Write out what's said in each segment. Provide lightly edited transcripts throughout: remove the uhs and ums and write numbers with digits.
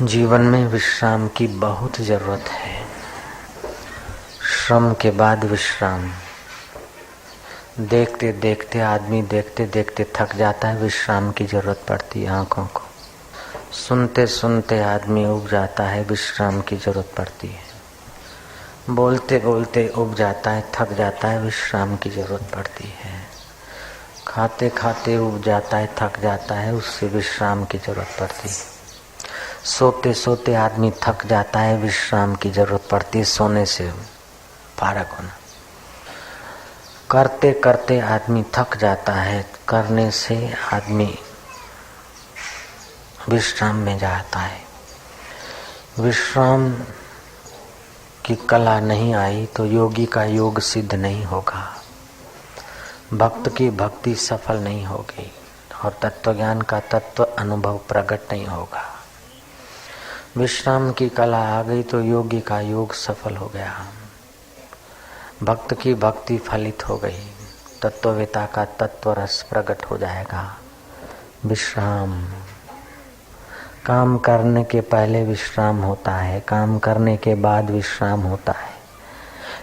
जीवन में विश्राम की बहुत जरूरत है। श्रम के बाद विश्राम। देखते देखते आदमी देखते देखते थक जाता है, विश्राम की जरूरत पड़ती है आंखों को। सुनते सुनते आदमी उब जाता है, विश्राम की जरूरत पड़ती है। बोलते बोलते उब जाता है, थक जाता है, विश्राम की जरूरत पड़ती है। खाते खाते उब जाता है, थक जाता है, उससे विश्राम की जरूरत पड़ती है। सोते सोते आदमी थक जाता है, विश्राम की जरूरत पड़ती है, सोने से फारग होना। करते करते आदमी थक जाता है, करने से आदमी विश्राम में जाता है। विश्राम की कला नहीं आई तो योगी का योग सिद्ध नहीं होगा, भक्त की भक्ति सफल नहीं होगी और तत्वज्ञान का तत्व अनुभव प्रकट नहीं होगा। विश्राम की कला आ गई तो योगी का योग सफल हो गया, भक्त की भक्ति फलित हो गई, तत्ववेता का तत्व रस प्रकट हो जाएगा। विश्राम, काम करने के पहले विश्राम होता है, काम करने के बाद विश्राम होता है।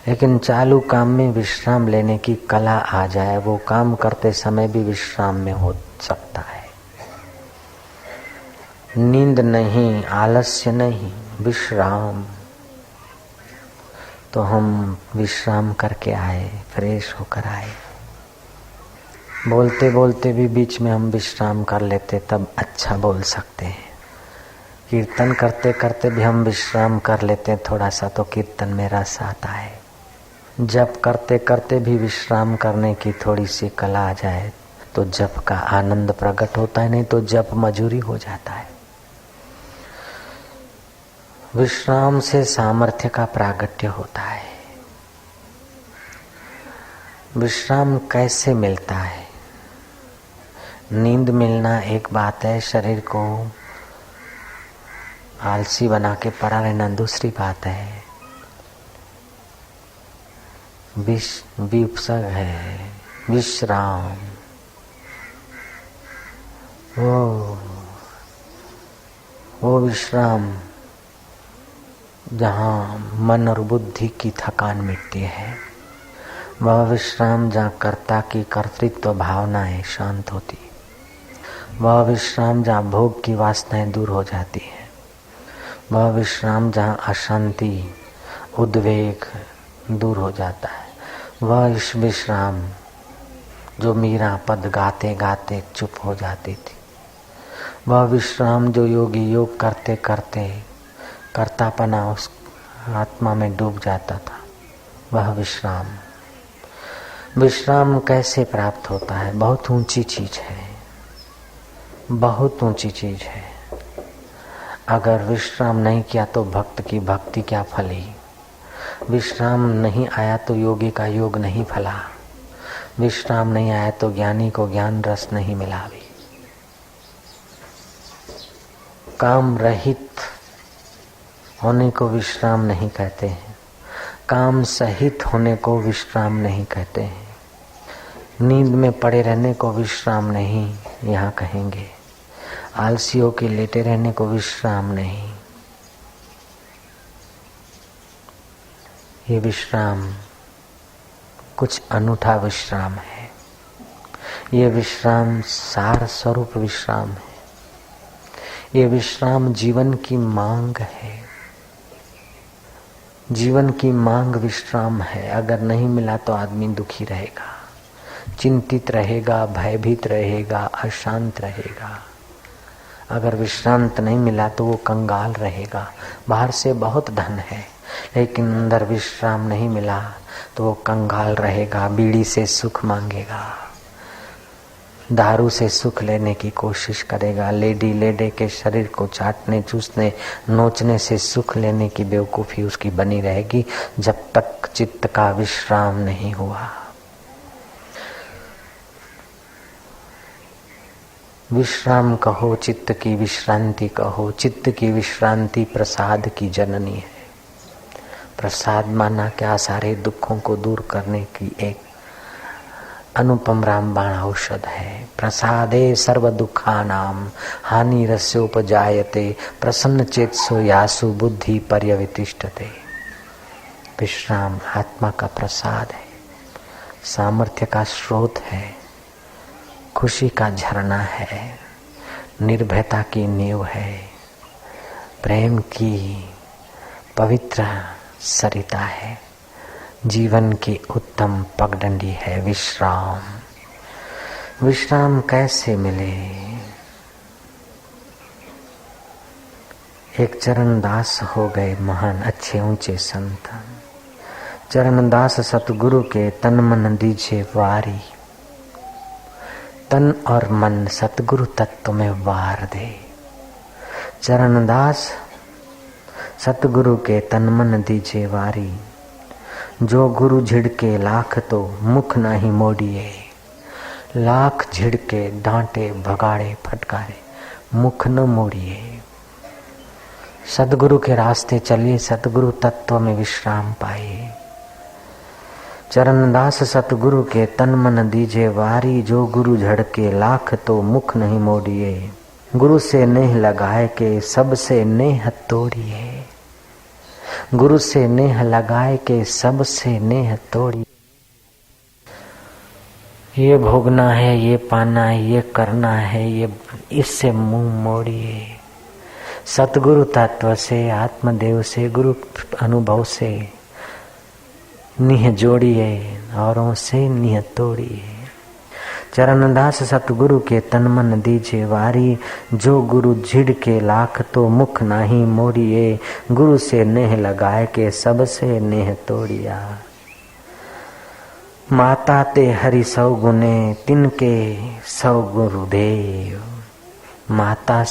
लेकिन चालू काम में विश्राम लेने की कला आ जाए, वो काम करते समय भी विश्राम में हो सकता है। नींद नहीं, आलस्य नहीं, विश्राम। तो हम विश्राम करके आए, फ्रेश होकर आए। बोलते बोलते भी बीच में हम विश्राम कर लेते, तब अच्छा बोल सकते हैं। कीर्तन करते करते भी हम विश्राम कर लेते हैं थोड़ा सा, तो कीर्तन में रस आता है। जप करते करते भी विश्राम करने की थोड़ी सी कला आ जाए तो जप का आनंद प्रकट होता है, नहीं तो जप मजूरी हो जाता है। विश्राम से सामर्थ्य का प्रागट्य होता है। विश्राम कैसे मिलता है? नींद मिलना एक बात है, शरीर को आलसी बना के पड़ा रहना दूसरी बात है। विपसग है विश्राम, वो विश्राम जहाँ मन और बुद्धि की थकान मिटती है, वह विश्राम जहाँ कर्ता की कर्तृत्व भावनाएं शांत होती है, वह विश्राम जहाँ भोग की वासनाएं दूर हो जाती है, वह विश्राम जहाँ अशांति उद्वेग दूर हो जाता है, वह विश्राम जो मीरा पद गाते गाते चुप हो जाती थी, वह विश्राम जो योगी योग करते करते कर्तापना उस आत्मा में डूब जाता था, वह विश्राम। विश्राम कैसे प्राप्त होता है? बहुत ऊंची चीज है, बहुत ऊंची चीज है। अगर विश्राम नहीं किया तो भक्त की भक्ति क्या फली? विश्राम नहीं आया तो योगी का योग नहीं फला, विश्राम नहीं आया तो ज्ञानी को ज्ञान रस नहीं मिला। भी काम रहित होने को विश्राम नहीं कहते हैं, काम सहित होने को विश्राम नहीं कहते हैं। नींद में पड़े रहने को विश्राम नहीं यहाँ कहेंगे, आलसियों के लेटे रहने को विश्राम नहीं। ये विश्राम कुछ अनूठा विश्राम है। ये विश्राम सार स्वरूप विश्राम है। ये विश्राम जीवन की मांग है, जीवन की मांग विश्राम है। अगर नहीं मिला तो आदमी दुखी रहेगा, चिंतित रहेगा, भयभीत रहेगा, अशांत रहेगा। अगर विश्रांत नहीं मिला तो वो कंगाल रहेगा। बाहर से बहुत धन है लेकिन अंदर विश्राम नहीं मिला तो वो कंगाल रहेगा, बीड़ी से सुख मांगेगा, दारू से सुख लेने की कोशिश करेगा, लेडी लेडे के शरीर को चाटने चूसने नोचने से सुख लेने की बेवकूफी उसकी बनी रहेगी जब तक चित्त का विश्राम नहीं हुआ। विश्राम कहो, चित्त की विश्रांति कहो। चित्त की विश्रांति प्रसाद की जननी है। प्रसाद माना क्या? सारे दुखों को दूर करने की एक अनुपम रामबाण औषध है। प्रसादे सर्व दुखानाम हानि रस्योपजायते प्रसन्न चेतसो यासु बुद्धि पर्यवितिष्ठते। विश्राम आत्मा का प्रसाद है, सामर्थ्य का स्रोत है, खुशी का झरना है, निर्भयता की नींव है, प्रेम की पवित्र सरिता है, जीवन की उत्तम पगडंडी है विश्राम। विश्राम कैसे मिले? एक चरणदास हो गए महान अच्छे ऊंचे संत। चरणदास सतगुरु के तन मन दीजिए वारी, तन और मन सतगुरु तत्व में वार दे। चरणदास सतगुरु के तन मन दीजिए वारी, जो गुरु झिड़के लाख तो मुख नहीं मोड़िए। लाख झिड़के डांटे भगाड़े फटकारे मुख न मोड़िए। सतगुरु के रास्ते चलिए, सतगुरु तत्व में विश्राम पाइए। चरणदास सतगुरु के तन मन दीजिए वारी, जो गुरु झड़के लाख तो मुख नहीं मोड़िए। गुरु से नेह लगाए के सबसे नेह तोड़िए। गुरु से नेह लगाए के सबसे नेह तोड़िए। ये भोगना है, ये पाना है, ये करना है, ये इससे मुंह मोड़िए। सतगुरु तत्व से, आत्मदेव से, गुरु अनुभव से निह जोड़िए, औरों से निह तोड़िए। चरणदास सतगुरु के तन मन दीजिए वारी, जो गुरु झिड़ के लाख तो मुख नाही मोड़िए। गुरु से नेह लगाए के सबसे नेह तोड़िया। माता ते हरि सौ गुने तिनके सौ गुरुदेव। माता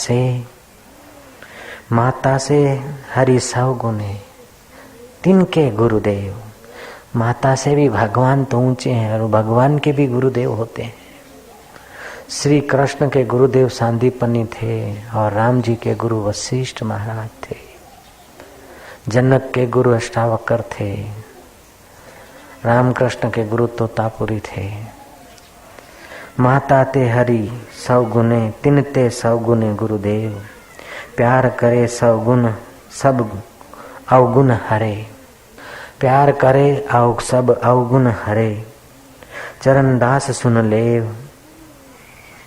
से हरि सौ गुने तिनके गुरुदेव। माता से भी भगवान तो ऊंचे हैं और भगवान के भी गुरुदेव होते हैं। श्री कृष्ण के गुरुदेव सांदीपनी थे और राम जी के गुरु वशिष्ठ महाराज थे। जनक के गुरु अष्टावक्र थे। रामकृष्ण के गुरु तोतापुरी थे। माता ते हरि सौ गुने तिनते सौ गुने गुरुदेव। प्यार करे सौ गुण सब अवगुण हरे। प्यार करे सब अवगुण हरे। चरणदास सुन लेव।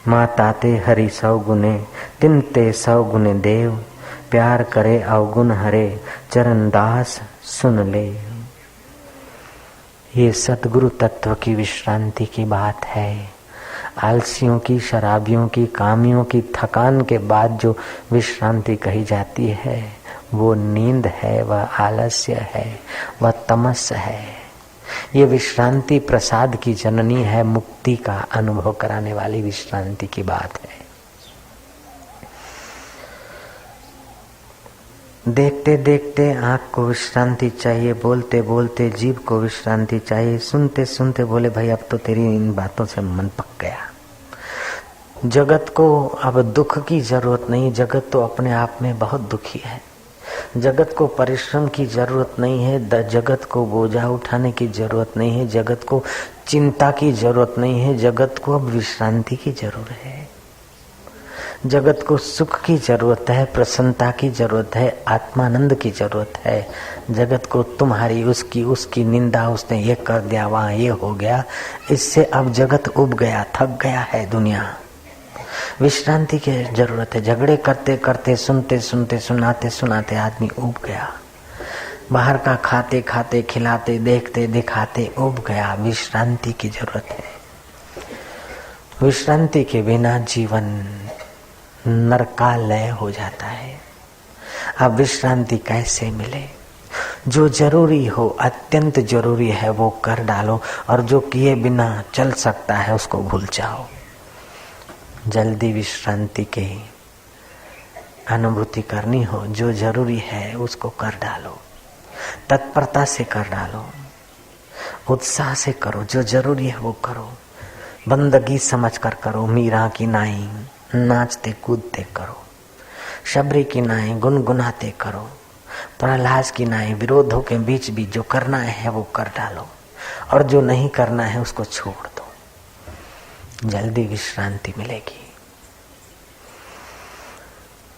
माता ते हरि सौ गुने तिनते सौ गुने देव। प्यार करे अवगुण हरे। चरणदास सुन ले। ये सतगुरु तत्व की विश्रांति की बात है। आलसियों की, शराबियों की, कामियों की थकान के बाद जो विश्रांति कही जाती है वो नींद है, वह आलस्य है, वह तमस है। ये विश्रांति प्रसाद की जननी है, मुक्ति का अनुभव कराने वाली विश्रांति की बात है। देखते देखते आँख को विश्रांति चाहिए, बोलते बोलते जीभ को विश्रांति चाहिए, सुनते सुनते बोले भाई अब तो तेरी इन बातों से मन पक गया। जगत को अब दुख की जरूरत नहीं, जगत तो अपने आप में बहुत दुखी है। जगत को परिश्रम की जरूरत नहीं है, जगत को बोझा उठाने की जरूरत नहीं है, जगत को चिंता की जरूरत नहीं है। जगत को अब विश्रांति की जरूरत है। जगत को सुख की जरूरत है, प्रसन्नता की जरूरत है, आत्मानंद की जरूरत है। जगत को तुम्हारी उसकी निंदा, उसने ये कर दिया, वहां ये हो गया, इससे अब जगत उब गया, थक गया है दुनिया। विश्रांति की जरूरत है। झगड़े करते करते, सुनते सुनते, सुनाते सुनाते आदमी उब गया। बाहर का खाते खाते, खिलाते, देखते दिखाते उब गया। विश्रांति की जरूरत है। विश्रांति के बिना जीवन नरकालय हो जाता है। अब विश्रांति कैसे मिले? जो जरूरी हो, अत्यंत जरूरी है वो कर डालो, और जो किए बिना चल सकता है उसको भूल जाओ। जल्दी विश्रांति की अनुभूति करनी हो, जो जरूरी है उसको कर डालो, तत्परता से कर डालो, उत्साह से करो। जो जरूरी है वो करो, बंदगी समझ कर करो। मीरा की नाई नाचते कूदते करो, शबरी की नाई गुनगुनाते करो, प्रहलाद की नाई विरोधों के बीच भी जो करना है वो कर डालो, और जो नहीं करना है उसको छोड़ दो। जल्दी विश्रांति मिलेगी।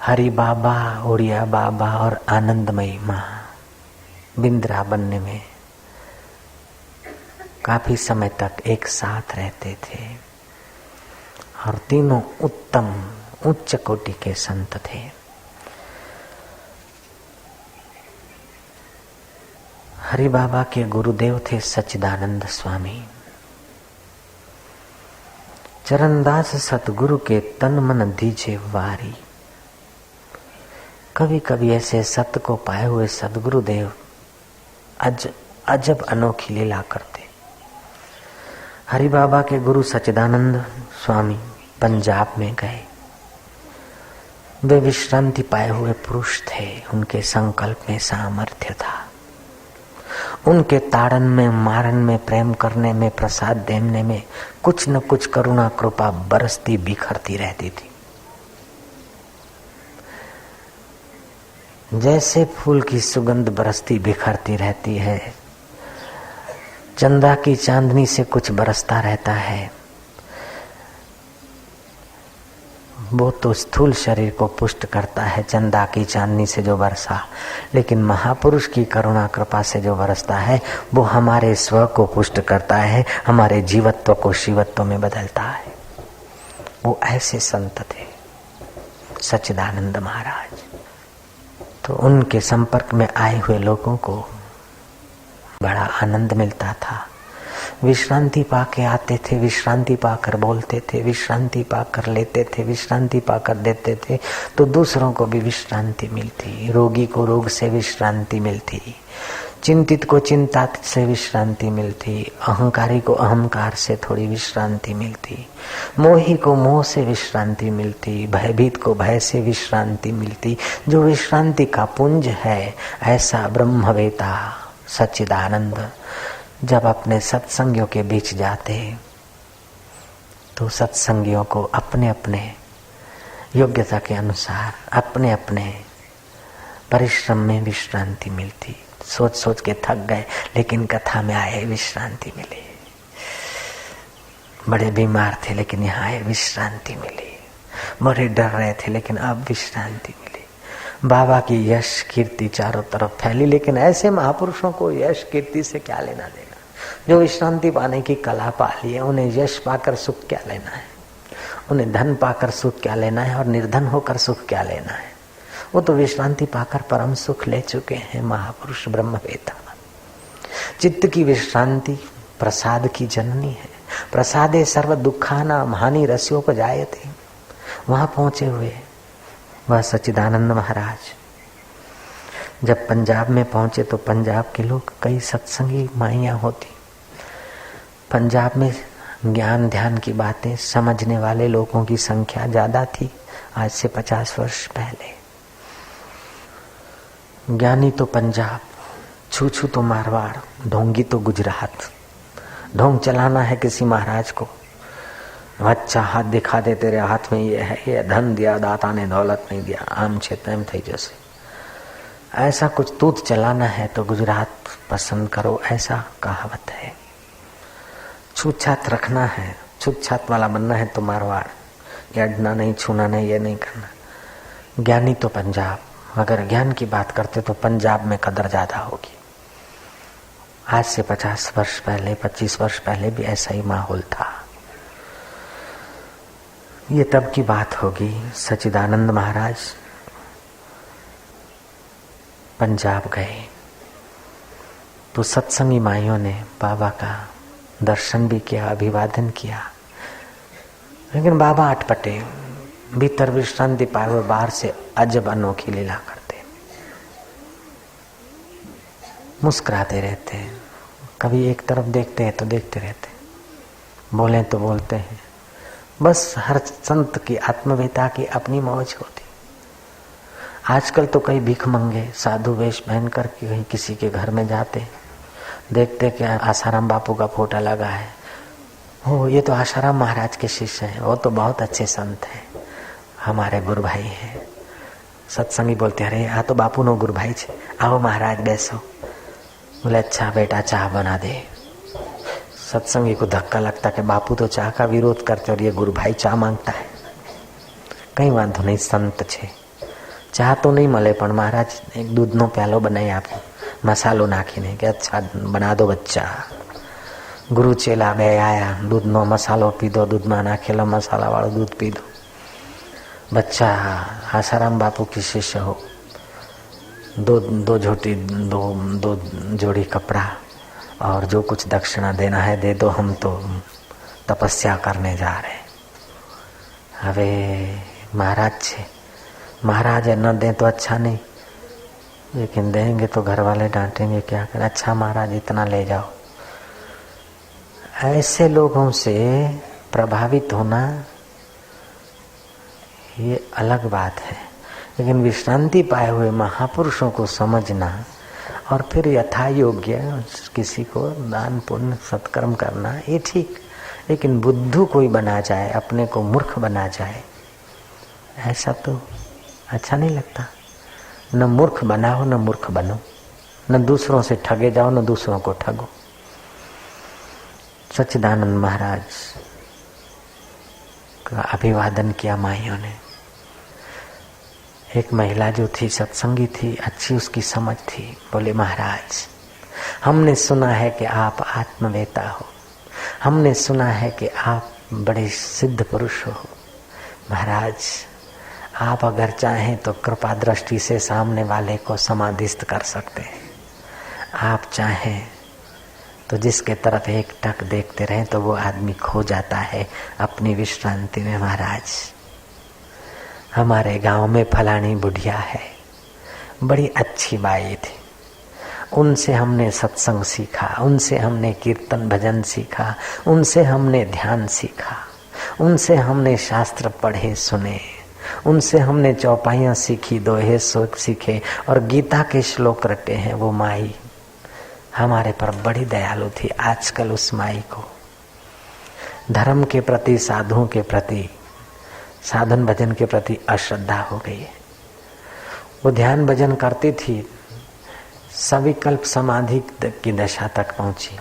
हरि बाबा, उड़िया बाबा और आनंदमयी माँ वृंदावन में काफी समय तक एक साथ रहते थे और तीनों उत्तम उच्च कोटि के संत थे। हरि बाबा के गुरुदेव थे सच्चिदानंद स्वामी। चरणदास सतगुरु के तन मन दीजे वारी। कभी कभी ऐसे सत्य को पाए हुए सदगुरुदेव अजब अनोखी लीला करते। हरि बाबा के गुरु सच्चिदानंद स्वामी पंजाब में गए। वे विश्रांति पाए हुए पुरुष थे। उनके संकल्प में सामर्थ्य था। उनके ताड़न में, मारन में, प्रेम करने में, प्रसाद देने में कुछ न कुछ करुणा कृपा बरसती बिखरती रहती थी। जैसे फूल की सुगंध बरसती बिखरती रहती है, चंदा की चांदनी से कुछ बरसता रहता है, वो तो स्थूल शरीर को पुष्ट करता है चंदा की चांदनी से जो बरसा, लेकिन महापुरुष की करुणा कृपा से जो बरसता है वो हमारे स्व को पुष्ट करता है, हमारे जीवत्व को शिवत्व में बदलता है। वो ऐसे संत थे सच्चिदानंद महाराज। तो उनके संपर्क में आए हुए लोगों को बड़ा आनंद मिलता था। विश्रांति पाके आते थे, विश्रांति पाकर बोलते थे, विश्रांति पाकर लेते थे, विश्रांति पाकर देते थे, तो दूसरों को भी विश्रांति मिलती। रोगी को रोग से विश्रांति मिलती, चिंतित को चिंता से विश्रांति मिलती, अहंकारी को अहंकार से थोड़ी विश्रांति मिलती, मोही को मोह से विश्रांति मिलती, भयभीत को भय से विश्रांति मिलती। जो विश्रांति का पुंज है, ऐसा ब्रह्मवेता सच्चिदानंद जब अपने सत्संगियों के बीच जाते तो सत्संगियों को अपने अपने योग्यता के अनुसार अपने अपने परिश्रम में विश्रांति मिलती। सोच सोच के थक गए, लेकिन कथा में आए विश्रांति मिली। बड़े बीमार थे, लेकिन यहाँ आए विश्रांति मिली। बड़े डर रहे थे, लेकिन अब विश्रांति मिली। बाबा की यश कीर्ति चारों तरफ फैली, लेकिन ऐसे महापुरुषों को यश कीर्ति से क्या लेना देना। जो विश्रांति पाने की कला पा ली है, उन्हें यश पाकर सुख क्या लेना है, उन्हें धन पाकर सुख क्या लेना है, और निर्धन होकर सुख क्या लेना है। वो तो विश्रांति पाकर परम सुख ले चुके हैं महापुरुष ब्रह्मवेता। चित्त की विश्रांति प्रसाद की जननी है। प्रसादे सर्व दुखानाम हानि रस्योपजायते। वहां पहुंचे हुए वह सच्चिदानंद महाराज जब पंजाब में पहुंचे तो पंजाब के लोग, कई सत्संगी माइयां होती। पंजाब में ज्ञान ध्यान की बातें समझने वाले लोगों की संख्या ज्यादा थी आज से 50 वर्ष पहले। ज्ञानी तो पंजाब, छू तो मारवाड़, ढोंगी तो गुजरात। ढोंग चलाना है किसी महाराज को, अच्छा हाथ दिखा दे, तेरे हाथ में ये है, ये धन दिया दाता ने, दौलत नहीं दिया, आम छे तेम थई जैसे। ऐसा कुछ तूत चलाना है तो गुजरात पसंद करो, ऐसा कहावत है। छूछात रखना है, छूछात वाला बनना है तो मारवाड़, ये अड़ना नहीं, छूना नहीं, ये नहीं करना। ज्ञानी तो पंजाब। अगर ज्ञान की बात करते तो पंजाब में कदर ज्यादा होगी। आज से 50 वर्ष पहले, 25 वर्ष पहले भी ऐसा ही माहौल था। ये तब की बात होगी। सच्चिदानंद महाराज पंजाब गए तो सत्संगी माइयों ने बाबा का दर्शन भी किया, अभिवादन किया, लेकिन बाबा अटपटे, भीतर विश्रांति पाए हुए, बाहर से अजब अनोखी लीला करते, मुस्कुराते रहते, कभी एक तरफ देखते हैं तो देखते रहते, बोले तो बोलते हैं। बस हर संत की आत्मवेता की अपनी मौज होती। आजकल तो कई भीख मंगे साधु वेश पहन कर कहीं किसी के घर में जाते, देखते कि आसाराम बापू का फोटो लगा है, हो ये तो आसाराम महाराज के शिष्य हैं, वो तो बहुत अच्छे संत हैं, हमारे गुरु भाई हैं। सत्संगी बोलते, अरे आ तो बापू नो गुरु भाई छे, आओ महाराज बैसो। बोले अच्छा बेटा चाह बना दे। सत्संगी को धक्का लगता कि बापू तो चाह का विरोध करते और ये गुरु भाई चाह मांगता है। कई वांधो नहीं, संत छे, चाह तो नहीं मले पण महाराज एक दूधनो प्यालो बनाई आपो, मसालो नाखीने के अच्छा बना दो बच्चा। गुरु चेला बे आया, दूधनो मसालो पीधो, दूधमां नाखेलो मसाला वाळो दूध पीधो। बच्चा आसाराम बापू की शिष्य हो, दो जोड़ी कपड़ा और जो कुछ दक्षिणा देना है दे दो, हम तो तपस्या करने जा रहे। हवे महाराज छे, महाराज न दे तो अच्छा नहीं, लेकिन देंगे तो घर वाले डांटेंगे, क्या करें। अच्छा महाराज इतना ले जाओ। ऐसे लोगों से प्रभावित होना ये अलग बात है, लेकिन विश्रांति पाए हुए महापुरुषों को समझना और फिर यथा योग्य किसी को दान पुण्य सत्कर्म करना ये ठीक, लेकिन बुद्धू कोई बना जाए, अपने को मूर्ख बना जाए, ऐसा तो अच्छा नहीं लगता। न मूर्ख बनाओ न मूर्ख बनो, न दूसरों से ठगे जाओ न दूसरों को ठगो। सच्चिदानंद महाराज का अभिवादन किया माइयों ने। एक महिला जो थी सत्संगी थी, अच्छी उसकी समझ थी, बोले महाराज हमने सुना है कि आप आत्मवेता हो, हमने सुना है कि आप बड़े सिद्ध पुरुष हो। महाराज आप अगर चाहें तो कृपा दृष्टि से सामने वाले को समाधिस्थ कर सकते हैं। आप चाहें तो जिसके तरफ एक टक देखते रहें तो वो आदमी खो जाता है अपनी विश्रांति में। महाराज हमारे गांव में फलानी बुढ़िया है, बड़ी अच्छी बाई थी, उनसे हमने सत्संग सीखा, उनसे हमने कीर्तन भजन सीखा, उनसे हमने ध्यान सीखा, उनसे हमने शास्त्र पढ़े सुने, उनसे हमने चौपाइयाँ सीखी, दोहे सीखे और गीता के श्लोक रटे हैं। वो माई हमारे पर बड़ी दयालु थी। आजकल उस माई को धर्म के प्रति, साधुओं के प्रति, साधन भजन के प्रति अश्रद्धा हो गई है। वो ध्यान भजन करती थी, सविकल्प समाधि की दशा तक पहुंची,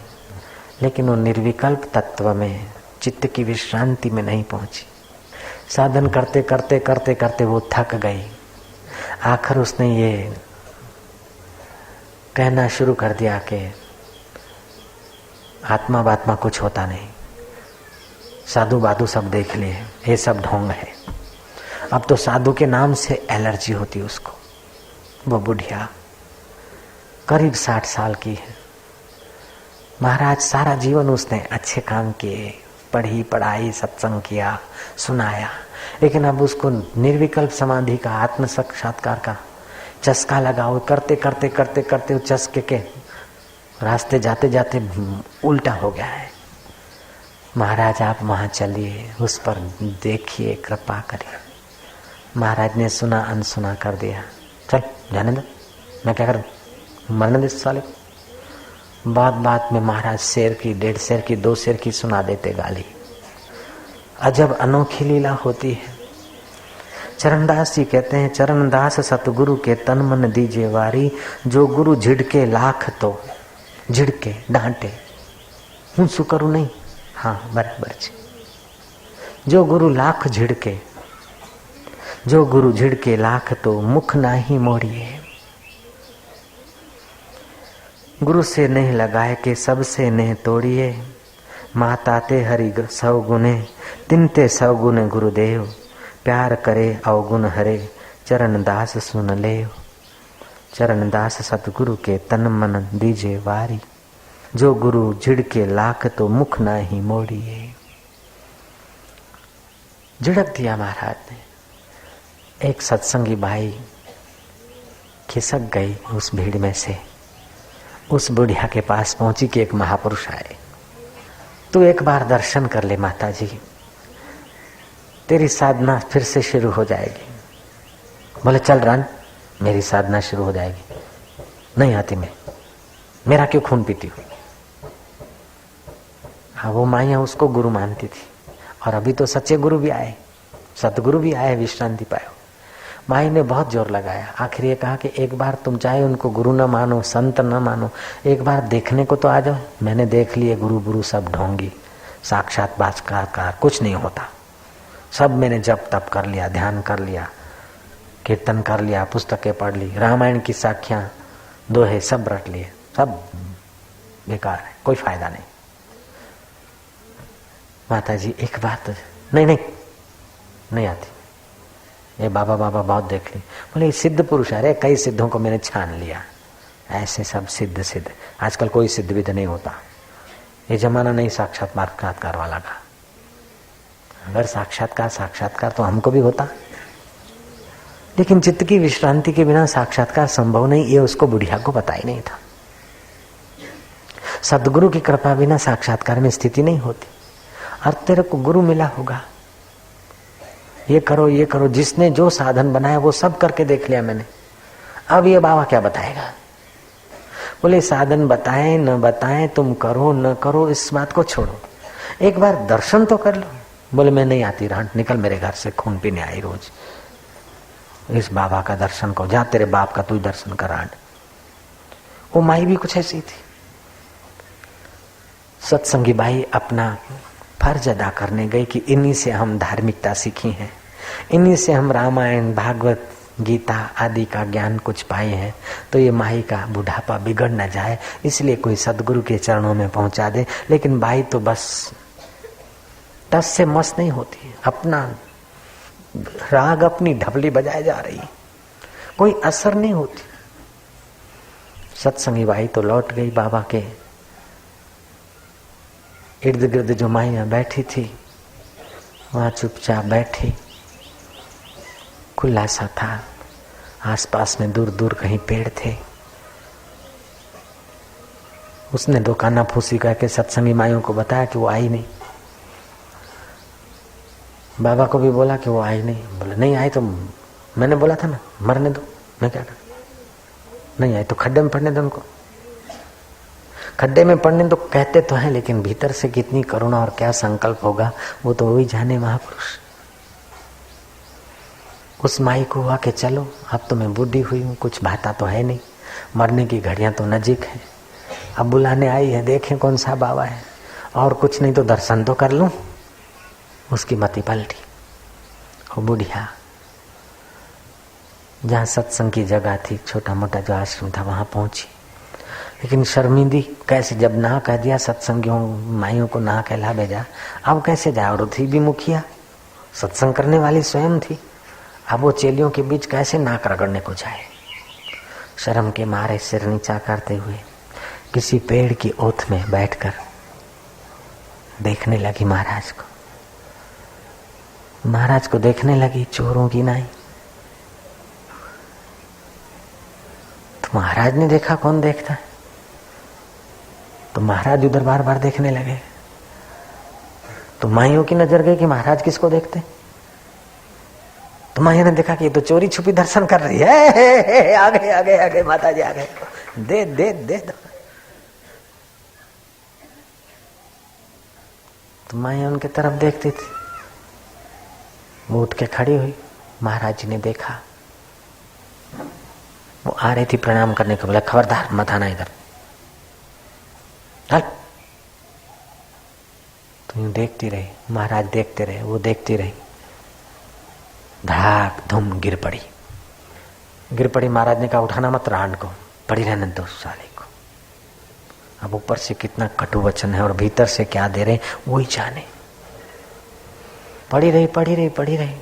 लेकिन वो निर्विकल्प तत्व में, चित्त की विश्रांति में नहीं पहुंची। साधन करते करते करते करते वो थक गई। आखिर उसने ये कहना शुरू कर दिया कि आत्मा बात्मा कुछ होता नहीं, साधु बाधु सब देख लिए, ये सब ढोंग है। अब तो साधु के नाम से एलर्जी होती उसको। वो बुढ़िया करीब 60 साल की है। महाराज सारा जीवन उसने अच्छे काम किए, पढ़ी पढ़ाई, सत्संग किया, सुनाया, लेकिन अब उसको निर्विकल्प समाधि का, आत्म साक्षात्कार का चस्का लगाओ। करते करते करते करते वो चस्के के रास्ते जाते जाते उल्टा हो गया है। महाराज आप वहां चलिए, उस पर देखिए, कृपा करिए। महाराज ने सुना अनसुना कर दिया। चल जाने दो, मैं क्या करूं, मरने दे साले। बात बात में महाराज शेर की, 1.5 शेर की, 2 शेर की सुना देते गाली। अजब अनोखी लीला होती है। चरणदास जी कहते हैं, चरणदास सतगुरु के तन मन दीजे वारी, जो गुरु झिड़के लाख तो झिड़के डांटे। हूं शू करूं नहीं, हाँ बराबर છે। जो गुरु लाख झिड़के, जो गुरु झिड़के लाख तो मुख नाही मोड़िए। गुरु से नेह लगाए के सबसे नेह तोड़िए। माता ते हरि सौ गुने, तिनते सौ गुने गुरुदेव। प्यार करे अवगुण हरे, चरण दास सुन ले। चरण दास सतगुरु के तन मन दीजे वारी, जो गुरु झिड़के लाख तो मुख ना ही मोड़िए। झिड़क दिया महाराज ने। एक सत्संगी भाई खिसक गई उस भीड़ में से, उस बुढ़िया के पास पहुंची कि एक महापुरुष आए। तू एक बार दर्शन कर ले माता जी, तेरी साधना फिर से शुरू हो जाएगी। बोले चल रन, मेरी साधना शुरू हो जाएगी। नहीं आती मैं, मेरा क्यों खून पीती हूँ। हाँ, वो माइया उसको गुरु मानती थी, और अभी तो सच्चे गुरु भी आए, सतगुरु भी आए, विश्रांति पाए। माई ने बहुत जोर लगाया। आखिर ये कहा कि एक बार तुम चाहे उनको गुरु न मानो, संत न मानो, एक बार देखने को तो आ जाओ। मैंने देख लिए गुरु गुरु सब ढोंगी, साक्षात भास्कर कुछ नहीं होता। सब मैंने जप तप कर लिया, ध्यान कर लिया, कीर्तन कर लिया, पुस्तकें पढ़ ली, रामायण की साखियां दोहे सब रट लिए, सब बेकार है, कोई फायदा नहीं। माता जी एक बात, नहीं आती, ये बाबा बहुत देख ली। बोले सिद्ध पुरुष है रे, कई सिद्धों को मैंने छान लिया, ऐसे सब सिद्ध। आजकल कोई सिद्ध विद्ध नहीं होता, ये जमाना नहीं साक्षात्कार वाला का। अगर साक्षात्कार तो हमको भी होता, लेकिन चित्त की विश्रांति के बिना साक्षात्कार संभव नहीं, ये उसको बुढ़िया को पता ही नहीं था। सदगुरु की कृपा बिना साक्षात्कार में स्थिति नहीं होती। और तेरे को गुरु मिला होगा, ये करो, जिसने जो साधन बनाया वो सब करके देख लिया मैंने, अब ये बाबा क्या बताएगा। बोले साधन बताएं न बताएं, तुम करो न करो, इस बात को छोड़ो, एक बार दर्शन तो कर लो। बोले मैं नहीं आती रांट, निकल मेरे घर से, खून पीने आई रोज। इस बाबा का दर्शन को, जा तेरे बाप का तू दर्शन कर रांट। वो माई भी कुछ ऐसी थी। सत्संगी बाई अपना फर्ज अदा करने गई कि इन्हीं से हम धार्मिकता सीखी है, इन्हीं से हम रामायण भागवत गीता आदि का ज्ञान कुछ पाए हैं। तो ये माई का बुढ़ापा बिगड़ न जाए, इसलिए कोई सदगुरु के चरणों में पहुंचा दे। लेकिन बाई तो बस टस से मस नहीं होती, अपना राग अपनी ढबली बजाए जा रही, कोई असर नहीं होती। सत्संगी बाई तो लौट गई बाबा के इर्द गिर्द। जो माइयां बैठी थी वहां चुपचाप बैठी, खुला सा था, आसपास में दूर दूर कहीं पेड़ थे। उसने दो काना फूसी करके सत्संगी माइयों को बताया कि वो आई नहीं। बाबा को भी बोला कि वो आई नहीं। बोले नहीं आई तो मैंने बोला था ना, मरने दो, मैं क्या करूं। नहीं आई तो खड्डे में पड़ने दो उनको। खड्डे में पड़ने तो कहते तो हैं, लेकिन भीतर से कितनी करुणा और क्या संकल्प होगा वो तो वही जाने महापुरुष। उस माई को हुआ कि चलो अब तो मैं बूढ़ी हुई हूँ, कुछ भाता तो है नहीं, मरने की घड़ियां तो नजीक है, अब बुलाने आई है, देखें कौन सा बाबा है, और कुछ नहीं तो दर्शन तो कर लूं। उसकी मति पलटी, वो बुढ़िया जहाँ सत्संग की जगह थी, छोटा मोटा जो आश्रम था, वहां पहुंची। लेकिन शर्मिंदी कैसे, जब ना कह दिया सत्संगियों माइयों को, ना कहला भेजा, अब कैसे जाए। और थी भी मुखिया, सत्संग करने वाली स्वयं थी, अब वो चेलियों के बीच कैसे नाक रगड़ने को जाए। शर्म के मारे सिर नीचा करते हुए किसी पेड़ की ओथ में बैठकर देखने लगी महाराज को। महाराज को देखने लगी चोरों की नाई। तो महाराज ने देखा, कौन देखता है, तो महाराज उधर बार बार देखने लगे। तो माइयों की नजर गई कि महाराज किसको देखते। तो माइयों ने देखा कि ये तो चोरी छुपी दर्शन कर रही है। आ गए माता जी आ गए, दे दे दे। तो माइया उनके तरफ देखती थी। वो उठ के खड़ी हुई, महाराज जी ने देखा, वो आ रही थी प्रणाम करने को। बोला खबरदार मत आना इधर, चल। तो यूं देखती रही, महाराज देखते रहे, वो देखती रही। धड़ाक धुम गिर पड़ी। महाराज ने कहा उठाना मत रांड को, पड़ी रहने दो साले को। अब ऊपर से कितना कटु वचन है और भीतर से क्या दे रहे वही जाने। पड़ी रही।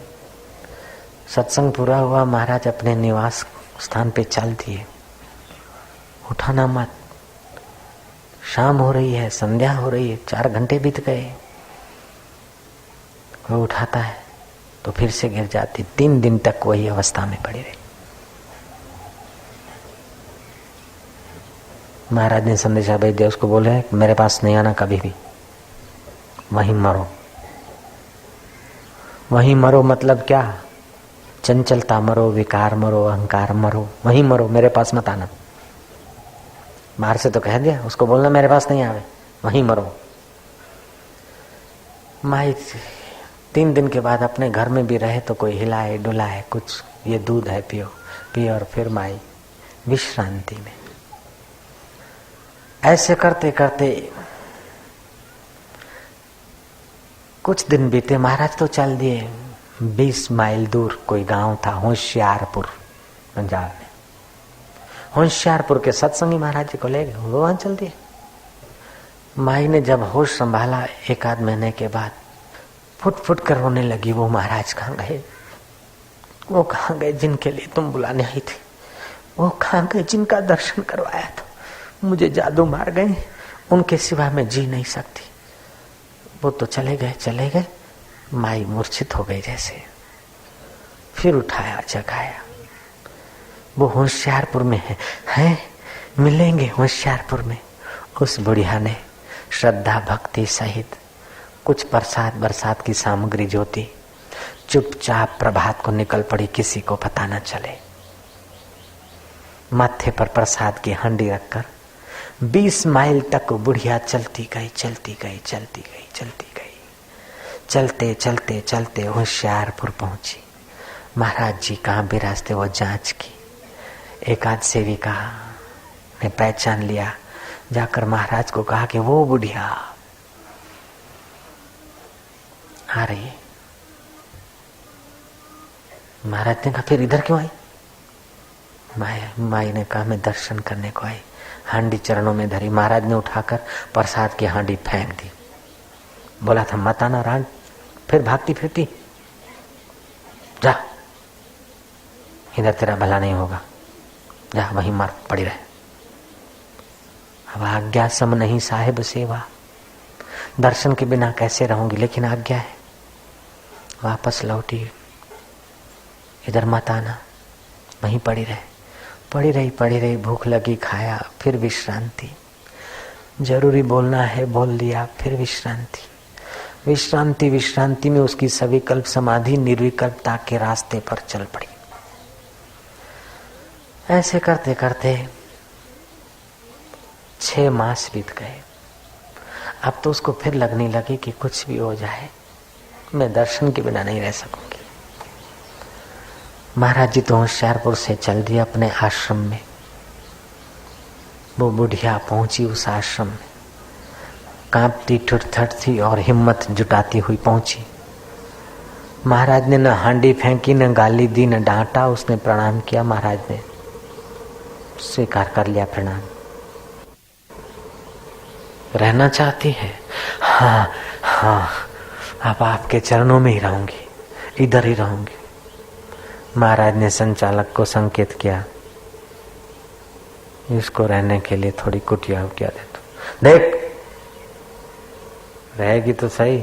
सत्संग पूरा हुआ, महाराज अपने निवास स्थान पे चल दिए। उठाना मत, शाम हो रही है, संध्या हो रही है, 4 घंटे बीत गए। वो उठाता है तो फिर से गिर जाती। 3 दिन तक वही अवस्था में पड़ी रही। महाराज ने संदेशा भेज दिया, उसको बोले मेरे पास नहीं आना कभी भी, वहीं मरो। मतलब क्या, चंचलता मरो, विकार मरो, अहंकार मरो, वहीं मरो, मेरे पास मत आना। बाहर से तो कह दिया, उसको बोलना मेरे पास नहीं आवे, वहीं मरो। माई 3 दिन के बाद अपने घर में भी रहे तो कोई हिलाए डुलाए, कुछ ये दूध है पियो, पियो और फिर माई विश्रांति में। ऐसे करते करते कुछ दिन बीते। महाराज तो चल दिए। 20 माइल दूर कोई गांव था, होशियारपुर पंजाब में। होशियारपुर के सत्संगी महाराज जी को ले गए, वो वहां चल दिए। माई ने जब होश संभाला 1 आध महीने के बाद, फुट फुट कर रोने लगी। वो महाराज कहाँ गए, वो कहाँ गए जिनके लिए तुम बुलाने आई थी, वो कहाँ गए जिनका दर्शन करवाया था, मुझे जादू मार गए, उनके सिवा मैं जी नहीं सकती। वो तो चले गए। माई मूर्छित हो गई जैसे। फिर उठाया, जगाया। वो होशियारपुर में है मिलेंगे होशियारपुर में। उस बुढ़िया ने श्रद्धा भक्ति सहित कुछ प्रसाद बरसात की सामग्री जो थी, चुपचाप प्रभात को निकल पड़ी, किसी को पता न चले। माथे पर प्रसाद की हांडी रखकर 20 माइल तक बुढ़िया चलती गई। चलते चलते चलते होशियारपुर पहुंची। महाराज जी कहाँ विराजते वो जांच की। एक आध सेविका ने पहचान लिया, जाकर महाराज को कहा कि वो बुढ़िया आ रही है। महाराज ने कहा फिर इधर क्यों आई? माई ने कहा मैं दर्शन करने को आई। हांडी चरणों में धरी। महाराज ने उठाकर प्रसाद की हांडी फेंक दी। बोला था मत आना रान, फिर भागती फिरती, जा, इधर तेरा भला नहीं होगा, जा वहीं मर पड़ी रहे। अब आज्ञा सम नहीं साहिब सेवा, दर्शन के बिना कैसे रहूंगी, लेकिन आज्ञा है। वापस लौटी, इधर मत आना, वहीं पड़ी रही। भूख लगी, खाया, फिर विश्रांति। जरूरी बोलना है, बोल दिया, फिर विश्रांति में उसकी सविकल्प समाधि निर्विकल्पता के रास्ते पर चल पड़ी। ऐसे करते करते 6 मास बीत गए। अब तो उसको फिर लगने लगी कि कुछ भी हो जाए मैं दर्शन के बिना नहीं रह सकूंगी। महाराज जी तो होशियारपुर से चल दिए अपने आश्रम में। वो बुढ़िया पहुंची उस आश्रम में, कांपती ठुठठ थी और हिम्मत जुटाती हुई पहुंची। महाराज ने न हांडी फेंकी, न गाली दी, न डांटा। उसने प्रणाम किया। महाराज ने स्वीकार कर लिया प्रणाम। रहना चाहती है? हाँ, अब आपके चरणों में ही रहूंगी, इधर ही रहूंगी। महाराज ने संचालक को संकेत किया, इसको रहने के लिए थोड़ी कुटिया दे दो। देख, रहेगी तो सही,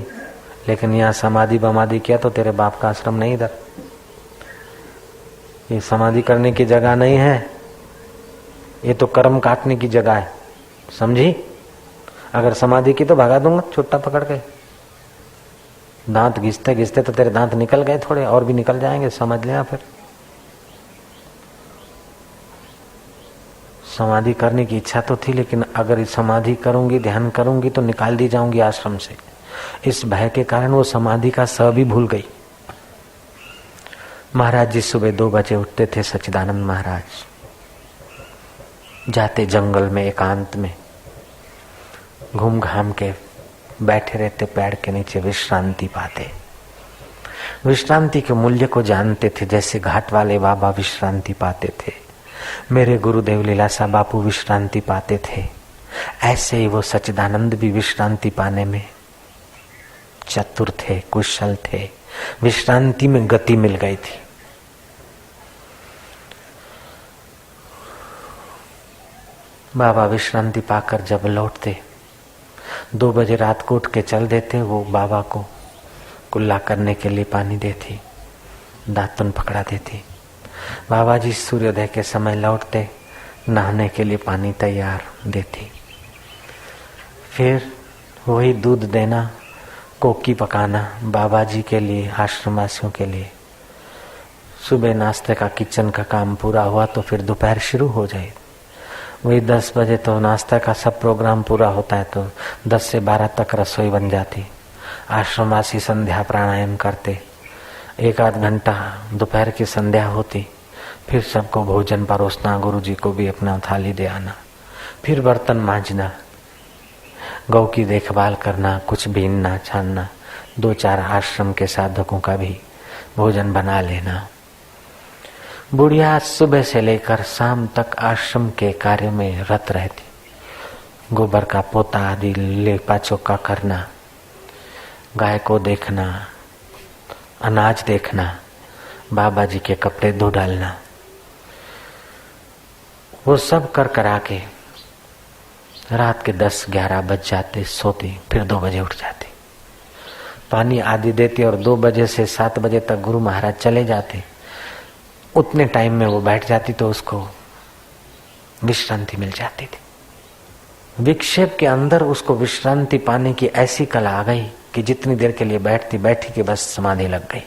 लेकिन यहाँ समाधि बमाधि किया तो तेरे बाप का आश्रम नहीं इधर। ये समाधि करने की जगह नहीं है, ये तो कर्म काटने की जगह है, समझी? अगर समाधि की तो भगा दूंगा छुट्टा पकड़ के। दांत घिसते घिसते तो तेरे दांत निकल गए, थोड़े और भी निकल जाएंगे, समझ लेना। फिर समाधि करने की इच्छा तो थी, लेकिन अगर समाधि करूंगी, ध्यान करूंगी तो निकाल दी जाऊंगी आश्रम से। इस भय के कारण वो समाधि का स भी भूल गई। महाराज जी सुबह 2 बजे उठते थे। सच्चिदानंद महाराज जाते जंगल में, एकांत में घूम घाम के बैठे रहते, पेड़ के नीचे विश्रांति पाते। विश्रांति के मूल्य को जानते थे, जैसे घाट वाले बाबा विश्रांति पाते थे, मेरे गुरुदेव लीलाशाह बापू विश्रांति पाते थे, ऐसे ही वो सच्चिदानंद भी विश्रांति पाने में चतुर थे, कुशल थे। विश्रांति में गति मिल गई थी। बाबा विश्रांति पाकर जब लौटते, 2 बजे रात को उठ के चल देते। वो बाबा को कुल्ला करने के लिए पानी देती, दातुन पकड़ा देती। बाबा जी सूर्योदय के समय लौटते, नहाने के लिए पानी तैयार देती। फिर वही दूध देना, कोकी पकाना बाबा जी के लिए, आश्रमवासियों के लिए। सुबह नाश्ते का, किचन का काम पूरा हुआ तो फिर दोपहर शुरू हो जाए। वही 10 बजे तो नाश्ता का सब प्रोग्राम पूरा होता है, तो 10 से 12 तक रसोई बन जाती। आश्रमवासी संध्या प्राणायाम करते, एक आध घंटा दोपहर की संध्या होती, फिर सबको भोजन परोसना, गुरु जी को भी अपना थाली दे आना, फिर बर्तन मांजना, गौ की देखभाल करना, कुछ बीनना छानना, 2-4 आश्रम के साधकों का भी भोजन बना लेना। बुढ़िया सुबह से लेकर शाम तक आश्रम के कार्य में रत रहती, गोबर का पोता आदि लेपा चौका करना, गाय को देखना, अनाज देखना, बाबा जी के कपड़े धो डालना, वो सब कर करा के रात के 10-11 बज जाते, सोती, फिर 2 बजे उठ जाती, पानी आदि देती और 2 बजे से 7 बजे तक गुरु महाराज चले जाते। उतने टाइम में वो बैठ जाती तो उसको विश्रांति मिल जाती थी। विक्षेप के अंदर उसको विश्रांति पाने की ऐसी कला आ गई कि जितनी देर के लिए बैठी कि बस समाधि लग गई।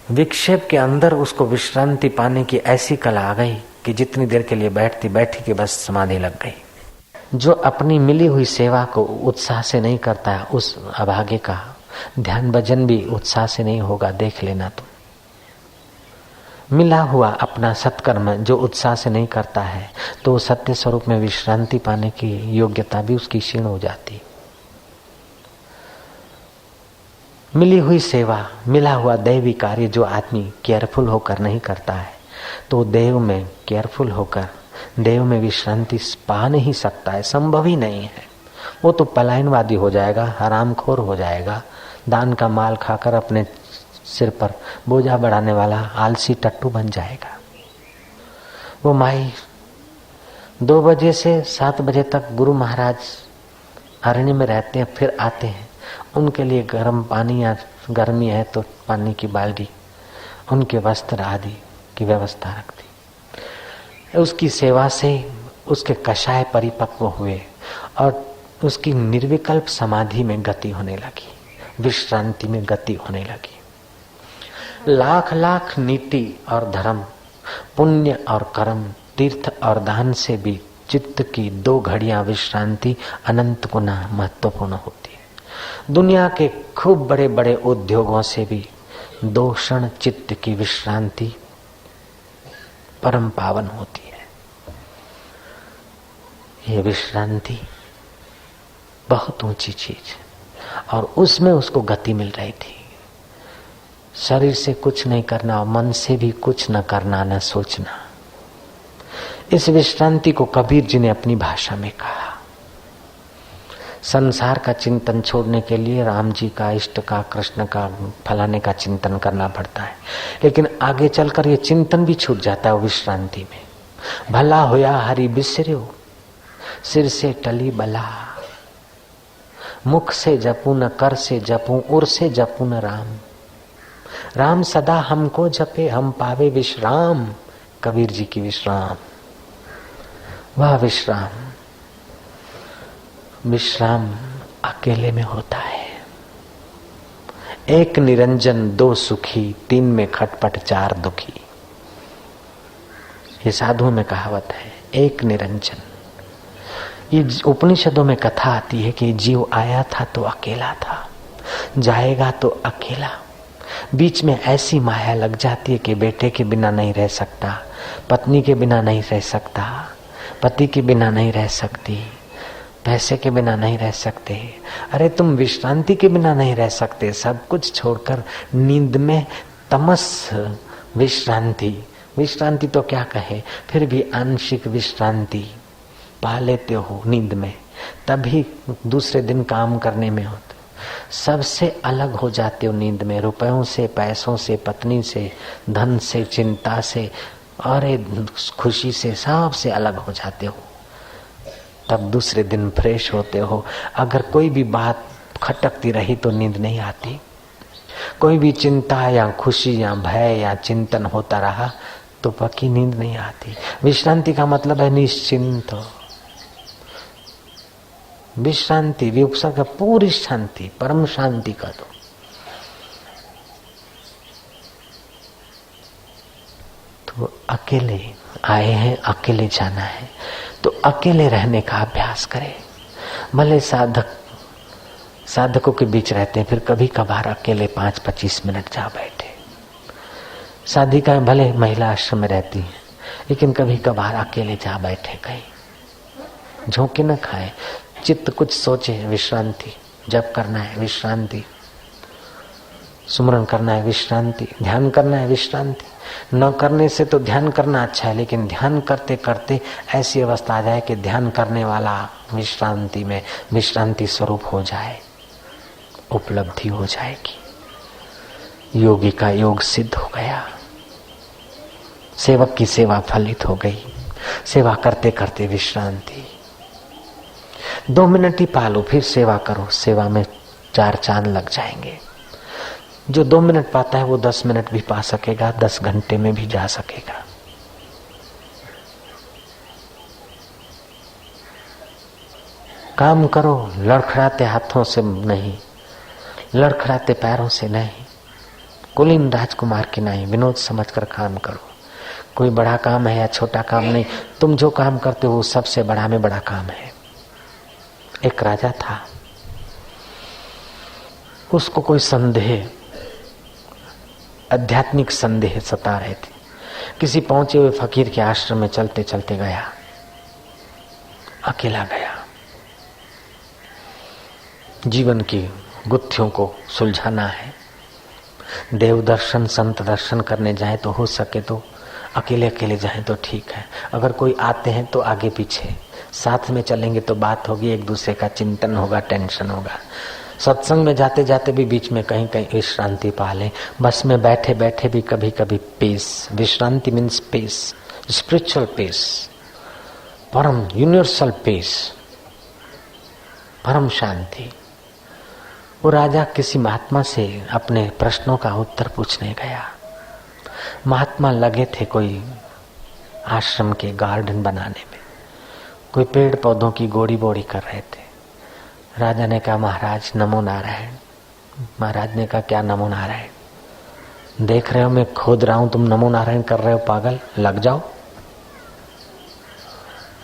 विक्षेप के अंदर उसको विश्रांति पाने की ऐसी कला आ गई कि जितनी देर के लिए बैठी कि बस समाधि लग गई। जो अपनी मिली हुई सेवा को उत्साह से नहीं करता है, उस अभागे का ध्यान भजन भी उत्साह से नहीं होगा। देख लेना तुम, मिला हुआ अपना सत्कर्म जो उत्साह से नहीं करता है तो सत्य स्वरूप में विश्रांति पाने की योग्यता भी उसकी क्षीण हो जाती। मिली हुई सेवा, मिला हुआ दैवी कार्य जो आदमी केयरफुल होकर नहीं करता है तो देव में केयरफुल होकर देव में विश्रांति पा नहीं सकता है, संभव ही नहीं है। वो तो पलायनवादी हो जाएगा, हरामखोर हो जाएगा, दान का माल खाकर अपने सिर पर बोझा बढ़ाने वाला आलसी टट्टू बन जाएगा। वो माई 2 बजे से 7 बजे तक गुरु महाराज अरण्य में रहते हैं, फिर आते हैं। उनके लिए गर्म पानी या गर्मी है तो पानी की बाल्टी, उनके वस्त्र आदि की व्यवस्था रखती। उसकी सेवा से उसके कषाय परिपक्व हुए और उसकी निर्विकल्प समाधि में गति होने लगी, विश्रांति में गति होने लगी। लाख लाख नीति और धर्म, पुण्य और कर्म, तीर्थ और दान से भी चित्त की 2 घड़ियां विश्रांति अनंत गुना महत्वपूर्ण होती है। दुनिया के खूब बड़े बड़े उद्योगों से भी 2 क्षण चित्त की विश्रांति परम पावन होती है। ये विश्रांति बहुत ऊंची चीज और उसमें उसको गति मिल रही थी। शरीर से कुछ नहीं करना और मन से भी कुछ न करना, न सोचना। इस विश्रांति को कबीर जी ने अपनी भाषा में कहा। संसार का चिंतन छोड़ने के लिए राम जी का, इष्ट का, कृष्ण का, फलाने का चिंतन करना पड़ता है, लेकिन आगे चलकर ये चिंतन भी छूट जाता है विश्रांति में। भला होया हरि बिसर्यो, सिर से टली बला, मुख से जपू न कर से जपू, उर से जपू न राम, राम सदा हमको जपे हम पावे विश्राम। कबीर जी की विश्राम, वह विश्राम अकेले में होता है। 1 निरंजन 2 सुखी, 3 में खटपट 4 दुखी। ये साधुओं में कहावत है। 1 निरंजन, ये उपनिषदों में कथा आती है कि जीव आया था तो अकेला था, जाएगा तो अकेला। बीच में ऐसी माया लग जाती है कि बेटे के बिना नहीं रह सकता, पत्नी के बिना नहीं रह सकता, पति के बिना नहीं रह सकती, पैसे के बिना नहीं रह सकते। अरे तुम विश्रांति के बिना नहीं रह सकते। सब कुछ छोड़कर नींद में तमस विश्रांति, विश्रांति तो क्या कहे, फिर भी आंशिक विश्रांति पा लेते हो नींद में, तभी दूसरे दिन काम करने में होते। सबसे अलग हो जाते हो नींद में, रुपयों से, पैसों से, पत्नी से, धन से, चिंता से और खुशी से, सबसे अलग हो जाते हो। तब दूसरे दिन फ्रेश होते हो। अगर कोई भी बात खटकती रही तो नींद नहीं आती। कोई भी चिंता या खुशी या भय या चिंतन होता रहा तो पक्की नींद नहीं आती। विश्रांति का मतलब है निश्चिंत विश्रांति, विउपसर्ग पूरी शांति, परम शांति का दो। तो अकेले आए हैं, अकेले जाना है, तो अकेले रहने का अभ्यास करें। भले साधकों के बीच रहते हैं, फिर कभी कभार अकेले 5-25 मिनट जा बैठे। साधिकाएं भले महिला आश्रम में रहती हैं, लेकिन कभी कभार अकेले जा बैठे, कहीं झोंके न खाए, चित्त कुछ सोचे, विश्रांति, जप करना है विश्रांति, सुमरन करना है विश्रांति, ध्यान करना है विश्रांति। न करने से तो ध्यान करना अच्छा है, लेकिन ध्यान करते करते ऐसी अवस्था आ जाए कि ध्यान करने वाला विश्रांति में विश्रांति स्वरूप हो जाए, उपलब्धि हो जाएगी। योगी का योग सिद्ध हो गया, सेवक की सेवा फलित हो गई। सेवा करते करते विश्रांति, 2 मिनट ही पालो, फिर सेवा करो, सेवा में 4 चांद लग जाएंगे। जो 2 मिनट पाता है वो 10 मिनट भी पा सकेगा, 10 घंटे में भी जा सकेगा। काम करो, लड़खड़ाते हाथों से नहीं, लड़खड़ाते पैरों से नहीं, कुलीन राजकुमार की नहीं, विनोद समझकर काम करो। कोई बड़ा काम है या छोटा काम नहीं, तुम जो काम करते हो वो सबसे बड़ा में बड़ा काम है। एक राजा था, उसको कोई संदेह, आध्यात्मिक संदेह सता रहे थे। किसी पहुंचे हुए फकीर के आश्रम में चलते चलते गया, अकेला गया। जीवन की गुत्थियों को सुलझाना है। देव दर्शन, संत दर्शन करने जाए तो हो सके तो अकेले अकेले जाएं तो ठीक है। अगर कोई आते हैं तो आगे पीछे, साथ में चलेंगे तो बात होगी, एक दूसरे का चिंतन होगा, टेंशन होगा। सत्संग में जाते जाते भी बीच में कहीं कहीं विश्रांति पा लें। बस में बैठे बैठे भी कभी कभी पीस, विश्रांति मीन्स पीस, स्पिरिचुअल पीस, परम यूनिवर्सल पीस, परम शांति। वो राजा किसी महात्मा से अपने प्रश्नों का उत्तर पूछने गया। महात्मा लगे थे कोई आश्रम के गार्डन बनाने में, कोई पेड़ पौधों की गोड़ी बोड़ी कर रहे थे। राजा ने कहा, महाराज नमो नारायण। महाराज ने कहा, क्या नमो नारायण? देख रहे हो मैं खोद रहा हूं, तुम नमो नारायण कर रहे हो, पागल, लग जाओ।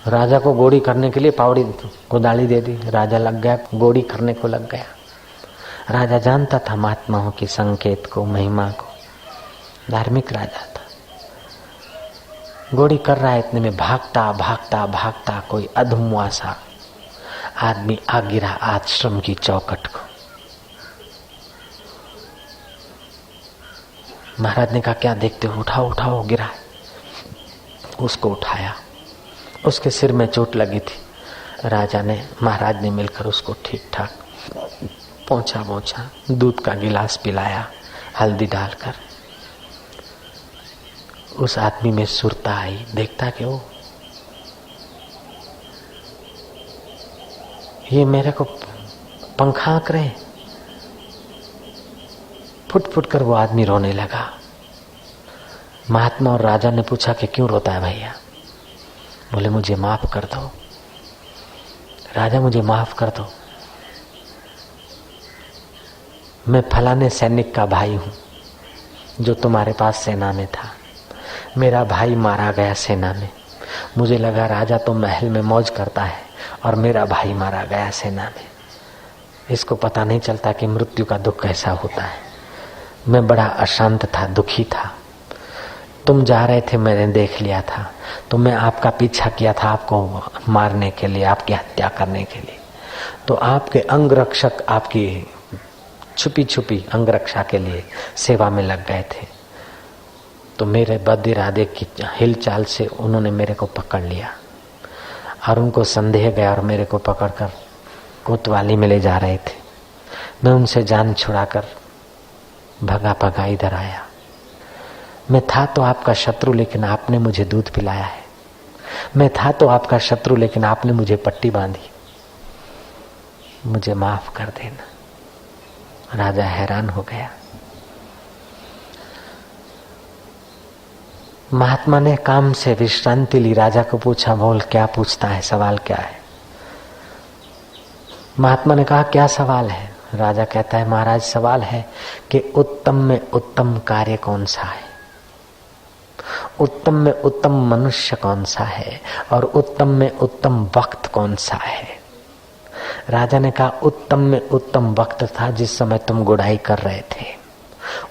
राजा को गोड़ी करने के लिए पावड़ी कुदाली दे दी, राजा लग गया, गोड़ी करने को लग गया। राजा जानता था महात्माओं की संकेत को, महिमा को, धार्मिक राजा था। गोड़ी कर रहा है, इतने में भागता भागता भागता कोई अधमुआ सा आदमी आ गिरा आश्रम की चौखट को। महाराज ने कहा, क्या देखते हो, उठाओ उठाओ, गिरा। उसको उठाया, उसके सिर में चोट लगी थी। राजा ने, महाराज ने मिलकर उसको ठीक ठाक पोंछा दूध का गिलास पिलाया, हल्दी डालकर। उस आदमी में सुरता आई, देखता कि वो ये मेरे को पंखा आंक रहे। फुट फुट कर वो आदमी रोने लगा। महात्मा और राजा ने पूछा कि क्यों रोता है भैया? बोले, मुझे माफ कर दो राजा, मुझे माफ कर दो। मैं फलाने सैनिक का भाई हूं जो तुम्हारे पास सेना में था। मेरा भाई मारा गया सेना में। मुझे लगा राजा तो महल में मौज करता है और मेरा भाई मारा गया सेना में। इसको पता नहीं चलता कि मृत्यु का दुख कैसा होता है। मैं बड़ा अशांत था, दुखी था। तुम जा रहे थे, मैंने देख लिया था, तो मैं आपका पीछा किया था, आपको मारने के लिए, आपकी हत्या करने के लिए। तो आपके अंग रक्षक आपकी छुपी छुपी अंग रक्षा के लिए सेवा में लग गए थे। तो मेरे बद इरादे की हिलचाल से उन्होंने मेरे को पकड़ लिया और उनको संदेह गया और मेरे को पकड़कर कोतवाली में ले जा रहे थे। मैं उनसे जान छुड़ाकर भगा भगा इधर आया। मैं था तो आपका शत्रु, लेकिन आपने मुझे दूध पिलाया है, मैं था तो आपका शत्रु, लेकिन आपने मुझे पट्टी बांधी, मुझे माफ कर देना। राजा हैरान हो गया। महात्मा ने काम से विश्रांति ली। राजा को पूछा, बोल क्या पूछता है, सवाल क्या है? महात्मा ने कहा, क्या सवाल है? राजा कहता है, महाराज सवाल है कि उत्तम में उत्तम कार्य कौन सा है, उत्तम में उत्तम मनुष्य कौन सा है, और उत्तम में उत्तम वक्त कौन सा है? राजा ने कहा, उत्तम में उत्तम वक्त था जिस समय तुम गुड़ाई कर रहे थे,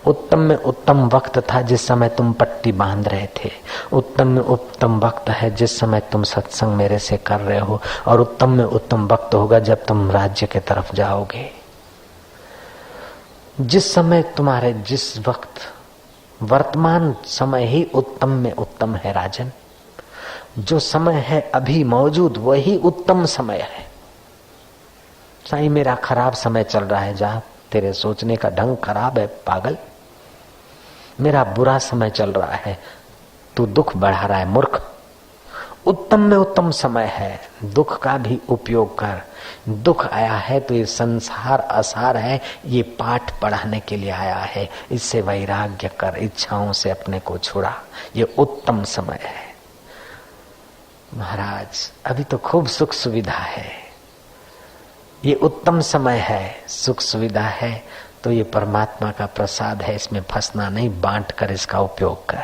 उत्तम में उत्तम वक्त था जिस समय तुम पट्टी बांध रहे थे, उत्तम में उत्तम वक्त है जिस समय तुम सत्संग मेरे से कर रहे हो, और उत्तम में उत्तम वक्त होगा जब तुम राज्य के तरफ जाओगे। जिस समय तुम्हारे जिस वक्त वर्तमान समय ही उत्तम में उत्तम है राजन। जो समय है अभी मौजूद वही उत्तम समय है। साईं मेरा खराब समय चल रहा है, जा, तेरे सोचने का ढंग खराब है पागल। मेरा बुरा समय चल रहा है, तू दुख बढ़ा रहा है मूर्ख। उत्तम में उत्तम समय है, दुख का भी उपयोग कर। दुख आया है तो ये संसार असार है, ये पाठ पढ़ाने के लिए आया है। इससे वैराग्य कर, इच्छाओं से अपने को छुड़ा, ये उत्तम समय है। महाराज अभी तो खूब सुख सुविधा है, ये उत्तम समय है, सुख सुविधा है तो ये परमात्मा का प्रसाद है, इसमें फंसना नहीं, बांट कर इसका उपयोग कर।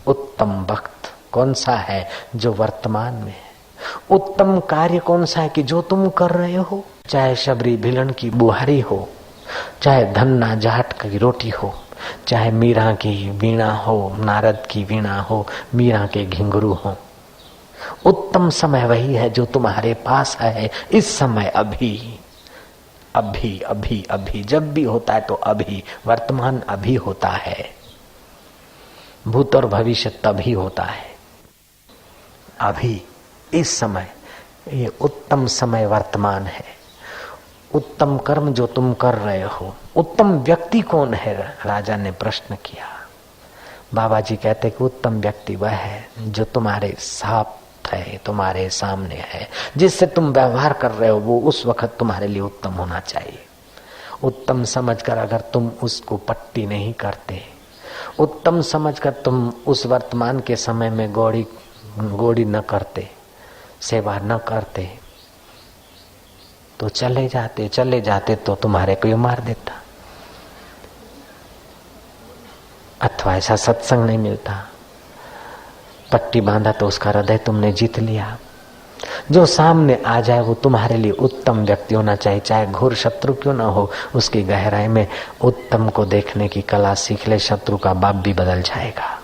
उत्तम वक्त कौन सा है? जो वर्तमान में है। उत्तम कार्य कौन सा है कि जो तुम कर रहे हो, चाहे शबरी भिलन की बुहारी हो, चाहे धन्ना जाट की रोटी हो, चाहे मीरा की वीणा हो, नारद की वीणा हो, मीरा के घिंघरू हो। उत्तम समय वही है जो तुम्हारे पास है इस समय, अभी अभी अभी अभी। जब भी होता है तो अभी, वर्तमान अभी होता है, भूत और भविष्य तभी होता है। अभी इस समय, ये उत्तम समय वर्तमान है। उत्तम कर्म जो तुम कर रहे हो, उत्तम व्यक्ति कौन है? राजा ने प्रश्न किया। बाबा जी कहते कि उत्तम व्यक्ति वह है जो तुम्हारे साथ है, तुम्हारे सामने है, जिससे तुम व्यवहार कर रहे हो वो उस वक्त तुम्हारे लिए उत्तम होना चाहिए। उत्तम समझकर अगर तुम उसको पट्टी नहीं करते, उत्तम समझकर तुम उस वर्तमान के समय में गोड़ी न करते, सेवा न करते, तो चले जाते तो तुम्हारे को मार देता, अथवा ऐसा सत्संग नहीं मिलता। पट्टी बांधा तो उसका हृदय तुमने जीत लिया। जो सामने आ जाए वो तुम्हारे लिए उत्तम व्यक्ति होना चाहिए, चाहे घोर शत्रु क्यों ना हो। उसकी गहराई में उत्तम को देखने की कला सीख ले, शत्रु का बाप भी बदल जाएगा।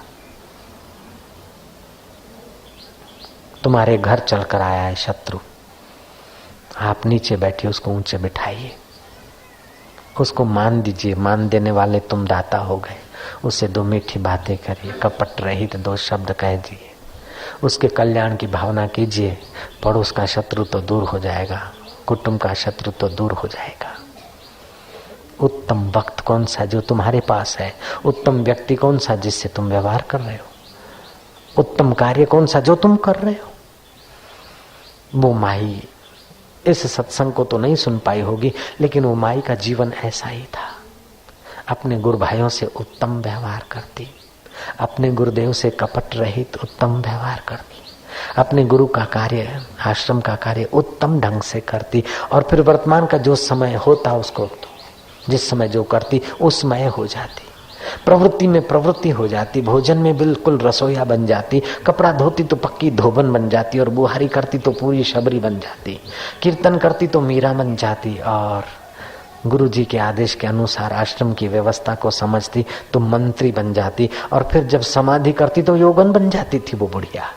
तुम्हारे घर चलकर आया है शत्रु, आप नीचे बैठिए, उसको ऊंचे बिठाइए, उसको मान दीजिए। मान देने वाले तुम दाता हो गए। उससे दो मीठी बातें करिए, कपट रहित दो शब्द कह दिए, उसके कल्याण की भावना कीजिए। पड़ोस का शत्रु तो दूर हो जाएगा, कुटुंब का शत्रु तो दूर हो जाएगा। उत्तम वक्त कौन सा जो तुम्हारे पास है? उत्तम व्यक्ति कौन सा जिससे तुम व्यवहार कर रहे हो? उत्तम कार्य कौन सा जो तुम कर रहे हो? वो माई इस सत्संग को तो नहीं सुन पाई होगी, लेकिन वो माई का जीवन ऐसा ही था। अपने गुरु भाइयों से उत्तम व्यवहार करती, अपने गुरुदेव से कपट रहित उत्तम व्यवहार करती, अपने गुरु का कार्य, आश्रम का कार्य उत्तम ढंग से करती, और फिर वर्तमान का जो समय होता उसको जिस समय जो करती उसमय हो जाती, प्रवृत्ति में प्रवृत्ति हो जाती, भोजन में बिल्कुल रसोईया बन जाती, कपड़ा धोती तो पक्की धोबन बन जाती, और बुहारी करती तो पूरी शबरी बन जाती, कीर्तन करती तो मीरा बन जाती, और गुरु जी के आदेश के अनुसार आश्रम की व्यवस्था को समझती तो मंत्री बन जाती, और फिर जब समाधि करती तो योगन बन जाती थी वो बुढ़िया।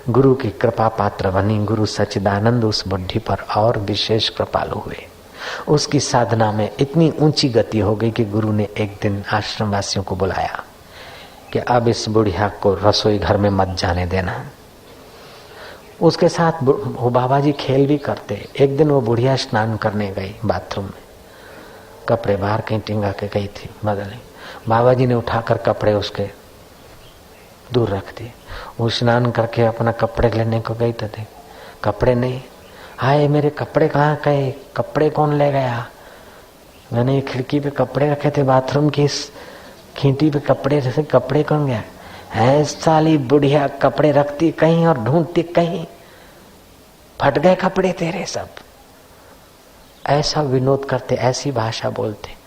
गुरु की कृपा पात्र बनी। गुरु सच्चिदानंद उस बुढ़ी पर और विशेष कृपालु हुए। उसकी साधना में इतनी ऊंची गति हो गई कि गुरु ने एक दिन आश्रम वासियों को बुलाया कि अब इस बुढ़िया को रसोई घर में मत जाने देना। उसके साथ वो बाबा जी खेल भी करते। एक दिन वो बुढ़िया स्नान करने गई बाथरूम में, कपड़े बाहर कहीं टिंगा के गई थी बदलने। बाबा जी ने उठाकर कपड़े उसके दूर रख दिए। वो स्नान करके अपना कपड़े लेने को गई तो देख कपड़े नहीं। हाय मेरे कपड़े कहाँ गए, कपड़े कौन ले गया? मैंने खिड़की पे कपड़े रखे थे, बाथरूम की खींटी पे कपड़े जैसे, कपड़े कौन गया? है साली बुढ़िया, कपड़े रखती कहीं और ढूंढती कहीं, फट गए कपड़े तेरे सब। ऐसा विनोद करते, ऐसी भाषा बोलते।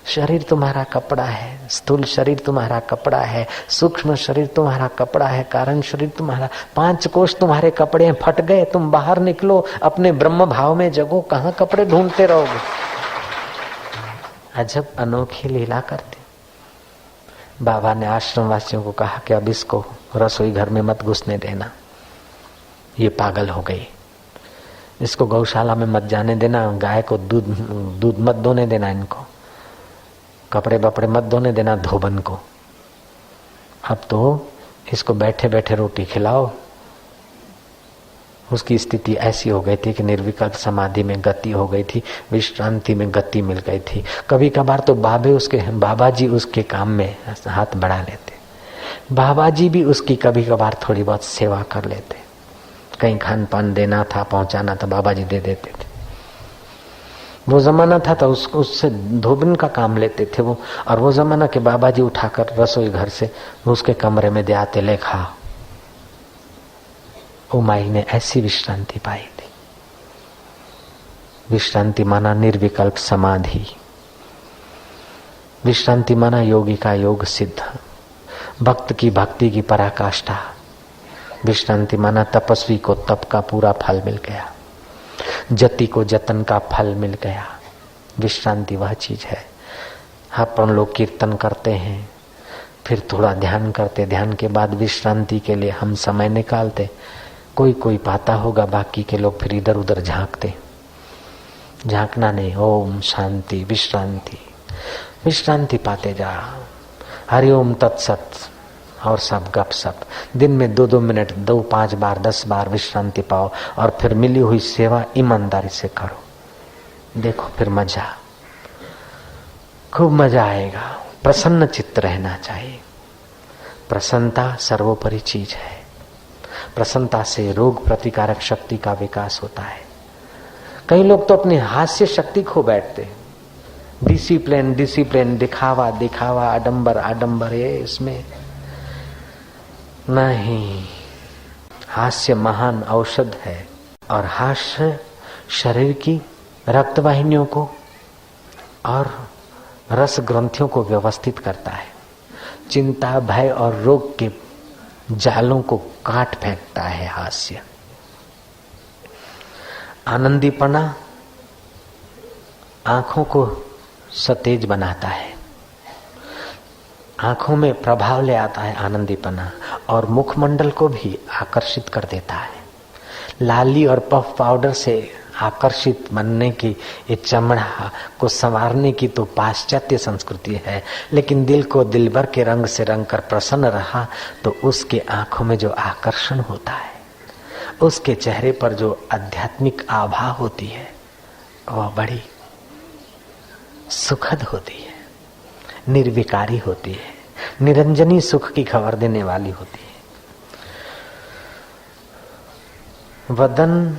शरीर तुम्हारा कपड़ा है, स्थूल शरीर तुम्हारा कपड़ा है, सूक्ष्म शरीर तुम्हारा कपड़ा है, कारण शरीर तुम्हारा, 5 कोष तुम्हारे कपड़े हैं, फट गए, तुम बाहर निकलो, अपने ब्रह्म भाव में जगो, कहाँ कपड़े ढूंढते रहोगे? अजब अनोखी लीला करते। बाबा ने आश्रम वासियों को कहा कि अब इसको रसोई घर में मत घुसने देना, ये पागल हो गई, इसको गौशाला में मत जाने देना, गाय को दूध मत दोने देना, इनको कपड़े बपड़े मत धोने देना धोबन को, अब तो इसको बैठे बैठे रोटी खिलाओ। उसकी स्थिति ऐसी हो गई थी कि निर्विकल्प समाधि में गति हो गई थी, विश्रांति में गति मिल गई थी। कभी कभार तो बाबा जी उसके काम में हाथ बढ़ा लेते, बाबा जी भी उसकी कभी कभार थोड़ी बहुत सेवा कर लेते, कहीं खान पान देना था, पहुंचाना था, बाबा जी दे देते थे। वो जमाना था तो उससे धोबन का काम लेते थे वो, और वो जमाना के बाबा जी उठाकर रसोई घर से उसके कमरे में दे आते, ले खा। उमाई ने ऐसी विश्रांति पाई थी। विश्रांति माना निर्विकल्प समाधि, विश्रांति माना योगी का योग सिद्ध, भक्त की भक्ति की पराकाष्ठा। विश्रांति माना तपस्वी को तप का पूरा फल मिल गया, जति को जतन का फल मिल गया। विश्रांति वह चीज है। अपन लोग कीर्तन करते हैं, फिर थोड़ा ध्यान करते, ध्यान के बाद विश्रांति के लिए हम समय निकालते। कोई पाता होगा, बाकी के लोग फिर इधर उधर झांकते। झांकना नहीं, ओम शांति, विश्रांति, विश्रांति पाते जा। हरिओम तत्सत और सब गप सप। दिन में 2-2 मिनट, 2-5 बार, 10 बार विश्रांति पाओ, और फिर मिली हुई सेवा ईमानदारी से करो। देखो फिर मजा, खूब मजा आएगा। प्रसन्न चित्त रहना चाहिए। प्रसन्नता सर्वोपरि चीज है। प्रसन्नता से रोग प्रतिकारक शक्ति का विकास होता है। कई लोग तो अपनी हास्य शक्ति खो बैठते। डिसिप्लिन, दिखावा, आडंबर, ये इसमें नहीं। हास्य महान औषध है, और हास्य शरीर की रक्त वाहिनियों को और रस ग्रंथियों को व्यवस्थित करता है। चिंता, भय और रोग के जालों को काट फेंकता है हास्य। आनंदीपना आंखों को सतेज बनाता है, आंखों में प्रभाव ले आता है आनंदीपना, और मुखमंडल को भी आकर्षित कर देता है। लाली और पफ पाउडर से आकर्षित बनने की, ये चमड़ा को संवारने की तो पाश्चात्य संस्कृति है, लेकिन दिल को दिलबर के रंग से रंग कर प्रसन्न रहा तो उसके आंखों में जो आकर्षण होता है, उसके चेहरे पर जो आध्यात्मिक आभा होती है, वह बड़ी सुखद होती है, निर्विकारी होती है, निरंजनी सुख की खबर देने वाली होती है। वदन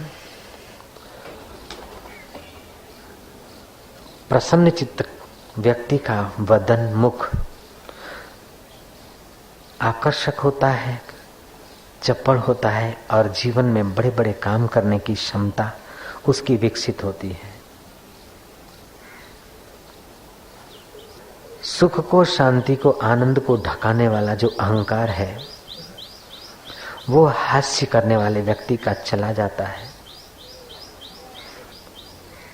प्रसन्न चित्त व्यक्ति का वदन, मुख आकर्षक होता है, चपड़ होता है, और जीवन में बड़े बड़े काम करने की क्षमता उसकी विकसित होती है। सुख को, शांति को, आनंद को ढकाने वाला जो अहंकार है, वो हास्य करने वाले व्यक्ति का चला जाता है,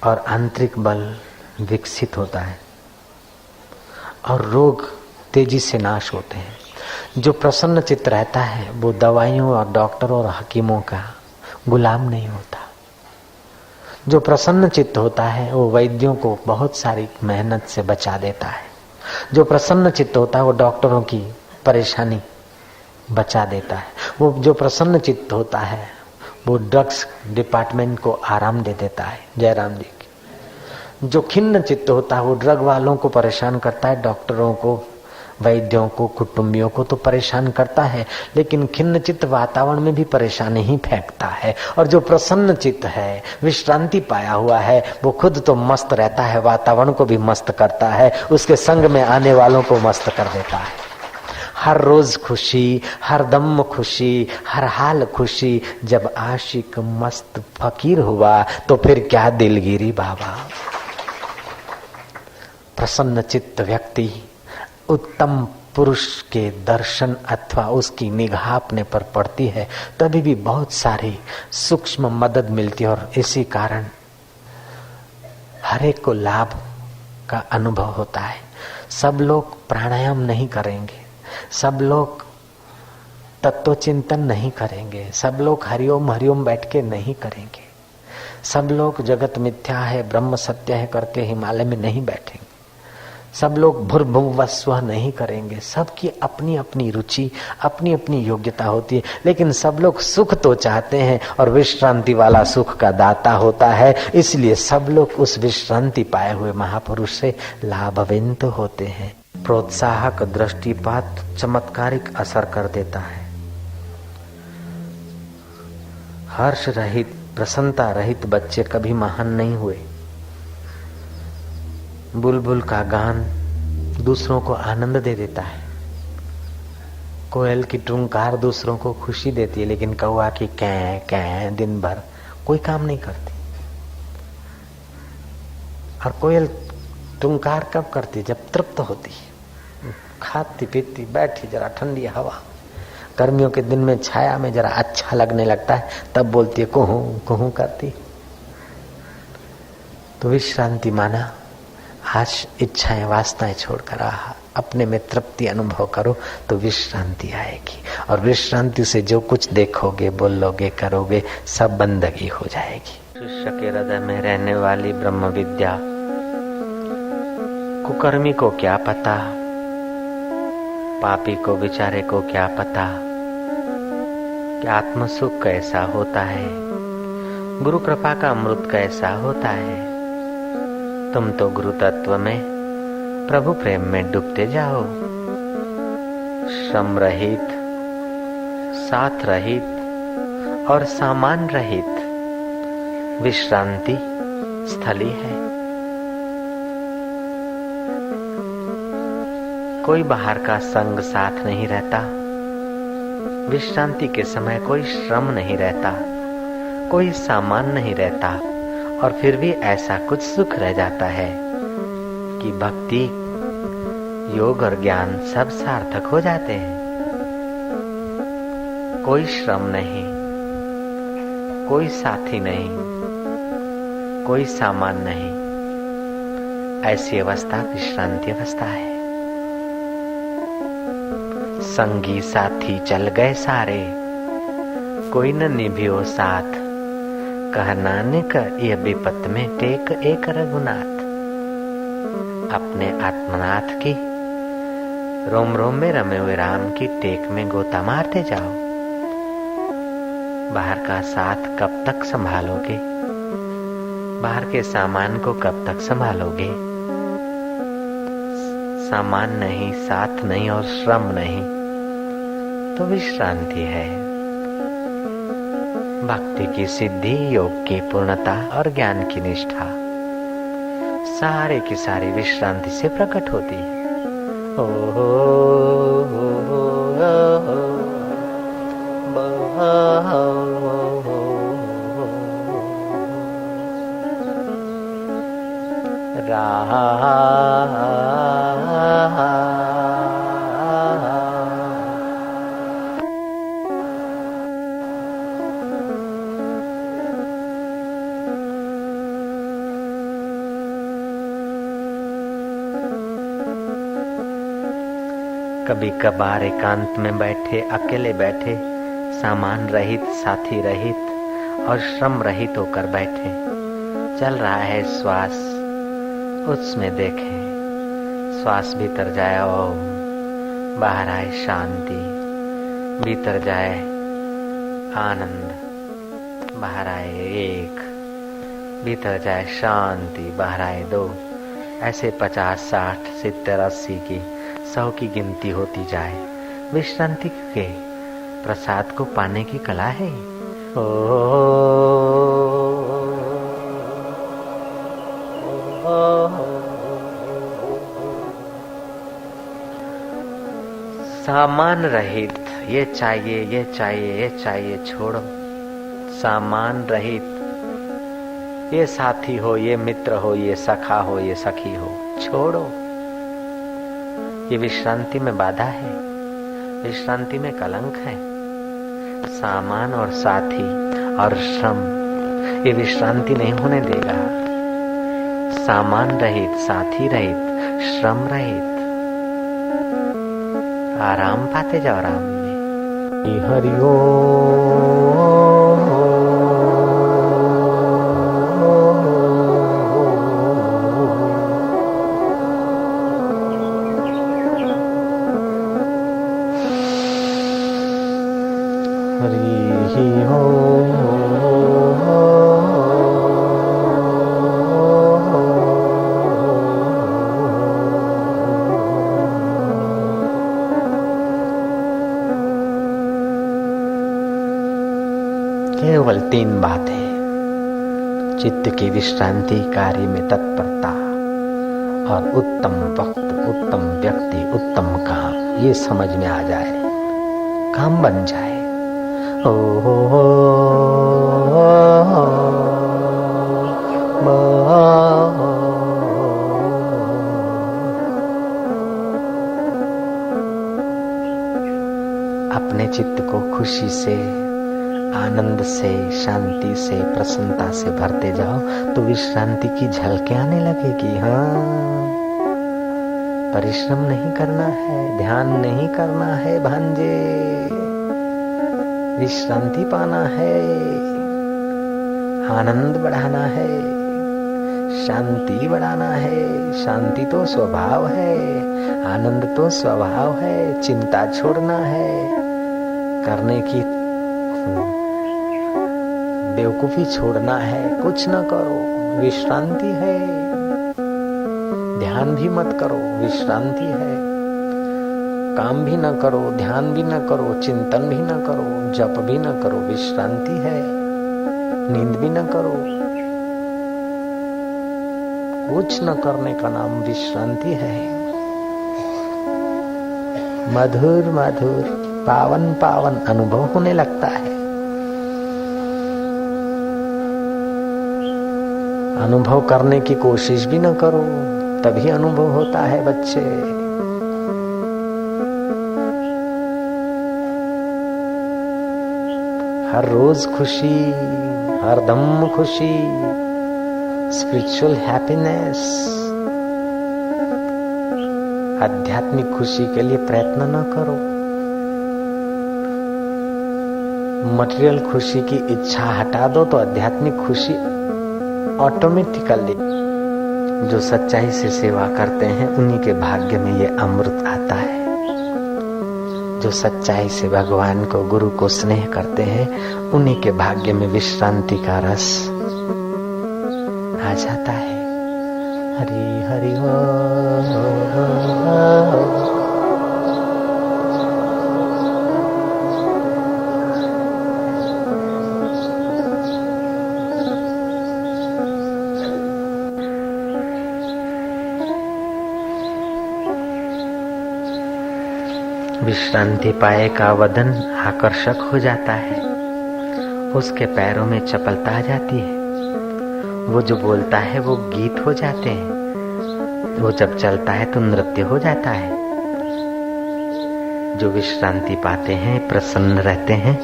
और आंतरिक बल विकसित होता है, और रोग तेजी से नाश होते हैं। जो प्रसन्न चित्त रहता है वो दवाइयों और डॉक्टरों और हकीमों का गुलाम नहीं होता। जो प्रसन्न चित्त होता है वो वैद्यों को बहुत सारी मेहनत से बचा देता है। जो प्रसन्न चित्त होता है वो डॉक्टरों की परेशानी बचा देता है। वो जो प्रसन्न चित्त होता है वो ड्रग्स डिपार्टमेंट को आराम दे देता है। जयराम जी की। जो खिन्न चित्त होता है वो ड्रग वालों को परेशान करता है, डॉक्टरों को वैद्यों को, कुटुंबियों को तो परेशान करता है, लेकिन खिन्न चित्त वातावरण में भी परेशानी ही फेंकता है। और जो प्रसन्न चित्त है, विश्रांति पाया हुआ है, वो खुद तो मस्त रहता है, वातावरण को भी मस्त करता है, उसके संग में आने वालों को मस्त कर देता है। हर रोज खुशी, हर दम खुशी, हर हाल खुशी। जब आशिक मस्त फकीर हुआ तो फिर क्या दिलगिरी बाबा। प्रसन्न चित्त व्यक्ति उत्तम पुरुष के दर्शन अथवा उसकी निगाह अपने पर पड़ती है, तभी भी बहुत सारी सूक्ष्म मदद मिलती है। और इसी कारण हर एक को लाभ का अनुभव होता है। सब लोग प्राणायाम नहीं करेंगे, सब लोग तत्व चिंतन नहीं करेंगे, सब लोग हरिओम हरिओम बैठ के नहीं करेंगे, सब लोग जगत मिथ्या है ब्रह्म सत्य है करके हिमालय में नहीं बैठेंगे, सब लोग भूर्भुव स्व नहीं करेंगे। सबकी अपनी अपनी रुचि, अपनी अपनी योग्यता होती है, लेकिन सब लोग सुख तो चाहते हैं और विश्रांति वाला सुख का दाता होता है। इसलिए सब लोग उस विश्रांति पाए हुए महापुरुष से लाभान्वित होते हैं। प्रोत्साहक दृष्टिपात चमत्कारिक असर कर देता है। हर्ष रहित, प्रसन्नता रहित बच्चे कभी महान नहीं हुए। बुलबुल का गान दूसरों को आनंद दे देता है, कोयल की टुंकार दूसरों को खुशी देती है, लेकिन कौवा की कै कै दिन भर कोई काम नहीं करती। और कोयल टुंकार कब करती? जब तृप्त होती, खाती पीती बैठी जरा ठंडी हवा, गर्मियों के दिन में छाया में जरा अच्छा लगने लगता है, तब बोलती है कुहू कुहू करती। तो विश्रांति माना, आज इच्छाएं वासनाएं छोड़कर अपने में तृप्ति अनुभव करो तो विश्रांति आएगी। और विश्रांति से जो कुछ देखोगे, बोलोगे, करोगे, सब बंदगी हो जाएगी। शिष्य के हृदय में रहने वाली ब्रह्म विद्या कुकर्मी को क्या पता, पापी को बेचारे को क्या पता कि आत्म सुख कैसा होता है, गुरु कृपा का अमृत कैसा होता है। तुम तो गुरु तत्व में, प्रभु प्रेम में डूबते जाओ। श्रम रहित, साथ रहित और सामान रहित विश्रांति स्थली है। कोई बाहर का संग साथ नहीं रहता। विश्रांति के समय कोई श्रम नहीं रहता, कोई सामान नहीं रहता, और फिर भी ऐसा कुछ सुख रह जाता है कि भक्ति, योग और ज्ञान सब सार्थक हो जाते हैं। कोई श्रम नहीं, कोई साथी नहीं, कोई सामान नहीं। ऐसी अवस्था विश्रांति अवस्था है। संगी साथी चल गए सारे, कोई न निभियो साथ, कह नानक ये विपत में टेक एक रघुनाथ। अपने आत्मनाथ की, रोम रोम में रमे हुए राम की टेक में गोता मारते जाओ। बाहर का साथ कब तक संभालोगे? बाहर के सामान को कब तक संभालोगे? सामान नहीं, साथ नहीं और श्रम नहीं तो विश्रांति है। भक्ति की सिद्धि, योग की पूर्णता और ज्ञान की निष्ठा सारे की सारी विश्रांति से प्रकट होती है। कभी कभार एकांत में बैठे, अकेले बैठे, सामान रहित, साथी रहित और श्रम रहित होकर बैठे, चल रहा है श्वास, उसमें देखें श्वास भीतर जाए ओम, बाहर आए शांति, भीतर जाए आनंद, बाहर आए एक, भीतर जाए शांति, बाहर आए दो। ऐसे 50, 60, 70, 80 की 100 की गिनती होती जाए। विश्रांति के प्रसाद को पाने की कला है। सामान रहित, ये चाहिए, ये चाहिए, ये चाहिए, छोड़ो। सामान रहित, ये साथी हो, ये मित्र हो, ये सखा हो, ये सखी हो, छोड़ो। ये विश्रांति में बाधा है, विश्रांति में कलंक है। सामान और साथी और श्रम ये विश्रांति नहीं होने देगा। सामान रहित, साथी रहित, श्रम रहित आराम पाते जाओ राम में। हरि केवल 3 बातें, चित्त की विश्रांति, कार्य में तत्परता और उत्तम वक्त, उत्तम व्यक्ति, उत्तम काम। ये समझ में आ जाए, काम बन जाए। अपने चित्त को खुशी से, आनंद से, शांति से, प्रसन्नता से भरते जाओ तो विश्रांति की झलकें आने लगेगी। हाँ, परिश्रम नहीं करना है, ध्यान नहीं करना है भांजे, विश्रांति पाना है, आनंद बढ़ाना है, शांति बढ़ाना है। शांति तो स्वभाव है, आनंद तो स्वभाव है। चिंता छोड़ना है, करने की बेवकूफी छोड़ना है, कुछ न करो, विश्रांति है। ध्यान भी मत करो, विश्रांति है। काम भी न करो, ध्यान भी न करो, चिंतन भी न करो, जप भी न करो, विश्रांति है। नींद भी न करो, कुछ न करने का नाम विश्रांति है। मधुर मधुर, पावन पावन अनुभव होने लगता है। अनुभव करने की कोशिश भी न करो, तभी अनुभव होता है बच्चे। हर रोज खुशी, हर दम खुशी, स्पिरिचुअल हैप्पीनेस। आध्यात्मिक खुशी के लिए प्रयत्न न करो। मटेरियल खुशी की इच्छा हटा दो तो आध्यात्मिक खुशी ऑटोमेटिकली। जो सच्चाई से सेवा करते हैं उन्हीं के भाग्य में ये अमृत आता है। जो सच्चाई से भगवान को, गुरु को स्नेह करते हैं उन्हीं के भाग्य में विश्रांति का रस आ जाता है। हरि हरि विश्रांति पाए का वदन आकर्षक हो जाता है, उसके पैरों में चपलता आ जाती है। वो जो बोलता है वो गीत हो जाते हैं, वो जब चलता है तो नृत्य हो जाता है। जो विश्रांति पाते हैं, प्रसन्न रहते हैं,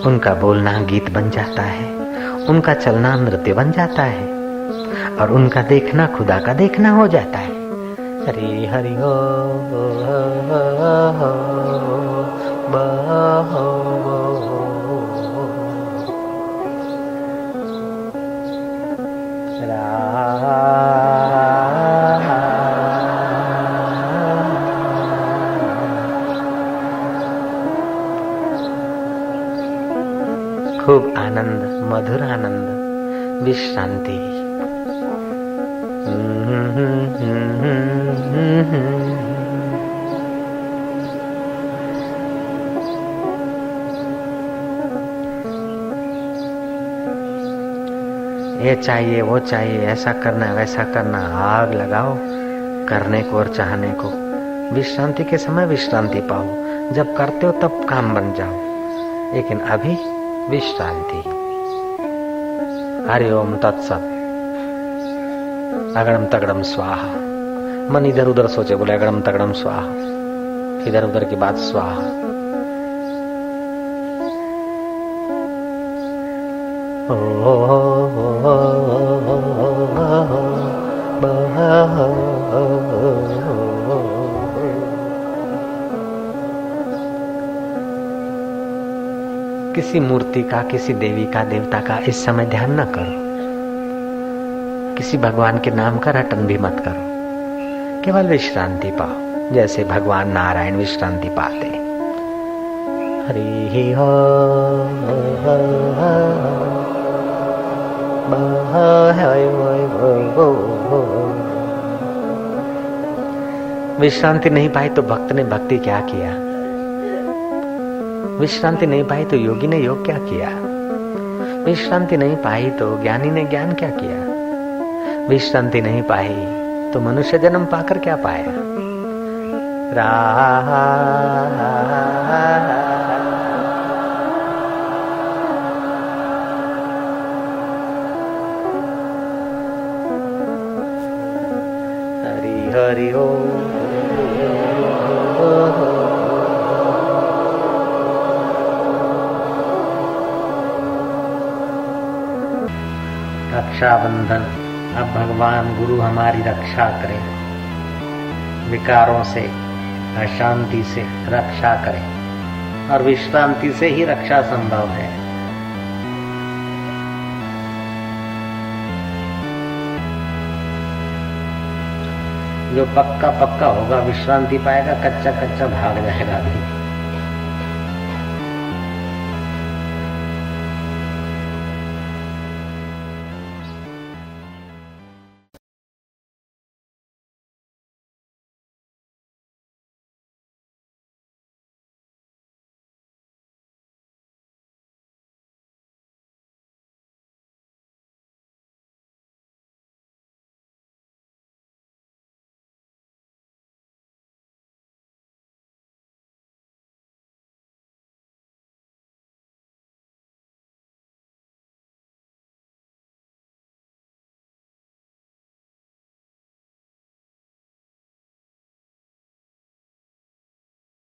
उनका बोलना गीत बन जाता है, उनका चलना नृत्य बन जाता है और उनका देखना खुदा का देखना हो जाता है। हरि हरि हो खूब आनंद, मधुर आनंद, विश्रांति। ये चाहिए वो चाहिए, ऐसा करना वैसा करना, आग लगाओ करने को और चाहने को। विश्रांति के समय विश्रांति पाओ, जब करते हो तब काम बन जाओ, लेकिन अभी विश्रांति। हरि ओम तत्सत। अगड़म तगड़म स्वाहा। मन इधर उधर सोचे, बोले अगड़म तगड़म स्वाहा, इधर उधर की बात स्वाहा। किसी मूर्ति का, किसी देवी का, देवता का इस समय ध्यान न करो। किसी भगवान के नाम का रटन भी मत करो। केवल विश्रांति पाओ, जैसे भगवान नारायण विश्रांति पाते। हरि हो विश्रांति नहीं पाई तो भक्त ने भक्ति क्या किया, विश्रांति नहीं पाई तो योगी ने योग क्या किया, विश्रांति नहीं पाई तो ज्ञानी ने ज्ञान क्या किया, विश्रांति नहीं पाई तो मनुष्य जन्म पाकर क्या पाया। हरि हरि हो। रक्षाबंधन। अब भगवान गुरु हमारी रक्षा करें, विकारों से, अशांति से रक्षा करें, और विश्रांति से ही रक्षा संभव है। जो पक्का पक्का होगा विश्रांति पाएगा, कच्चा कच्चा भाग जाएगा भी।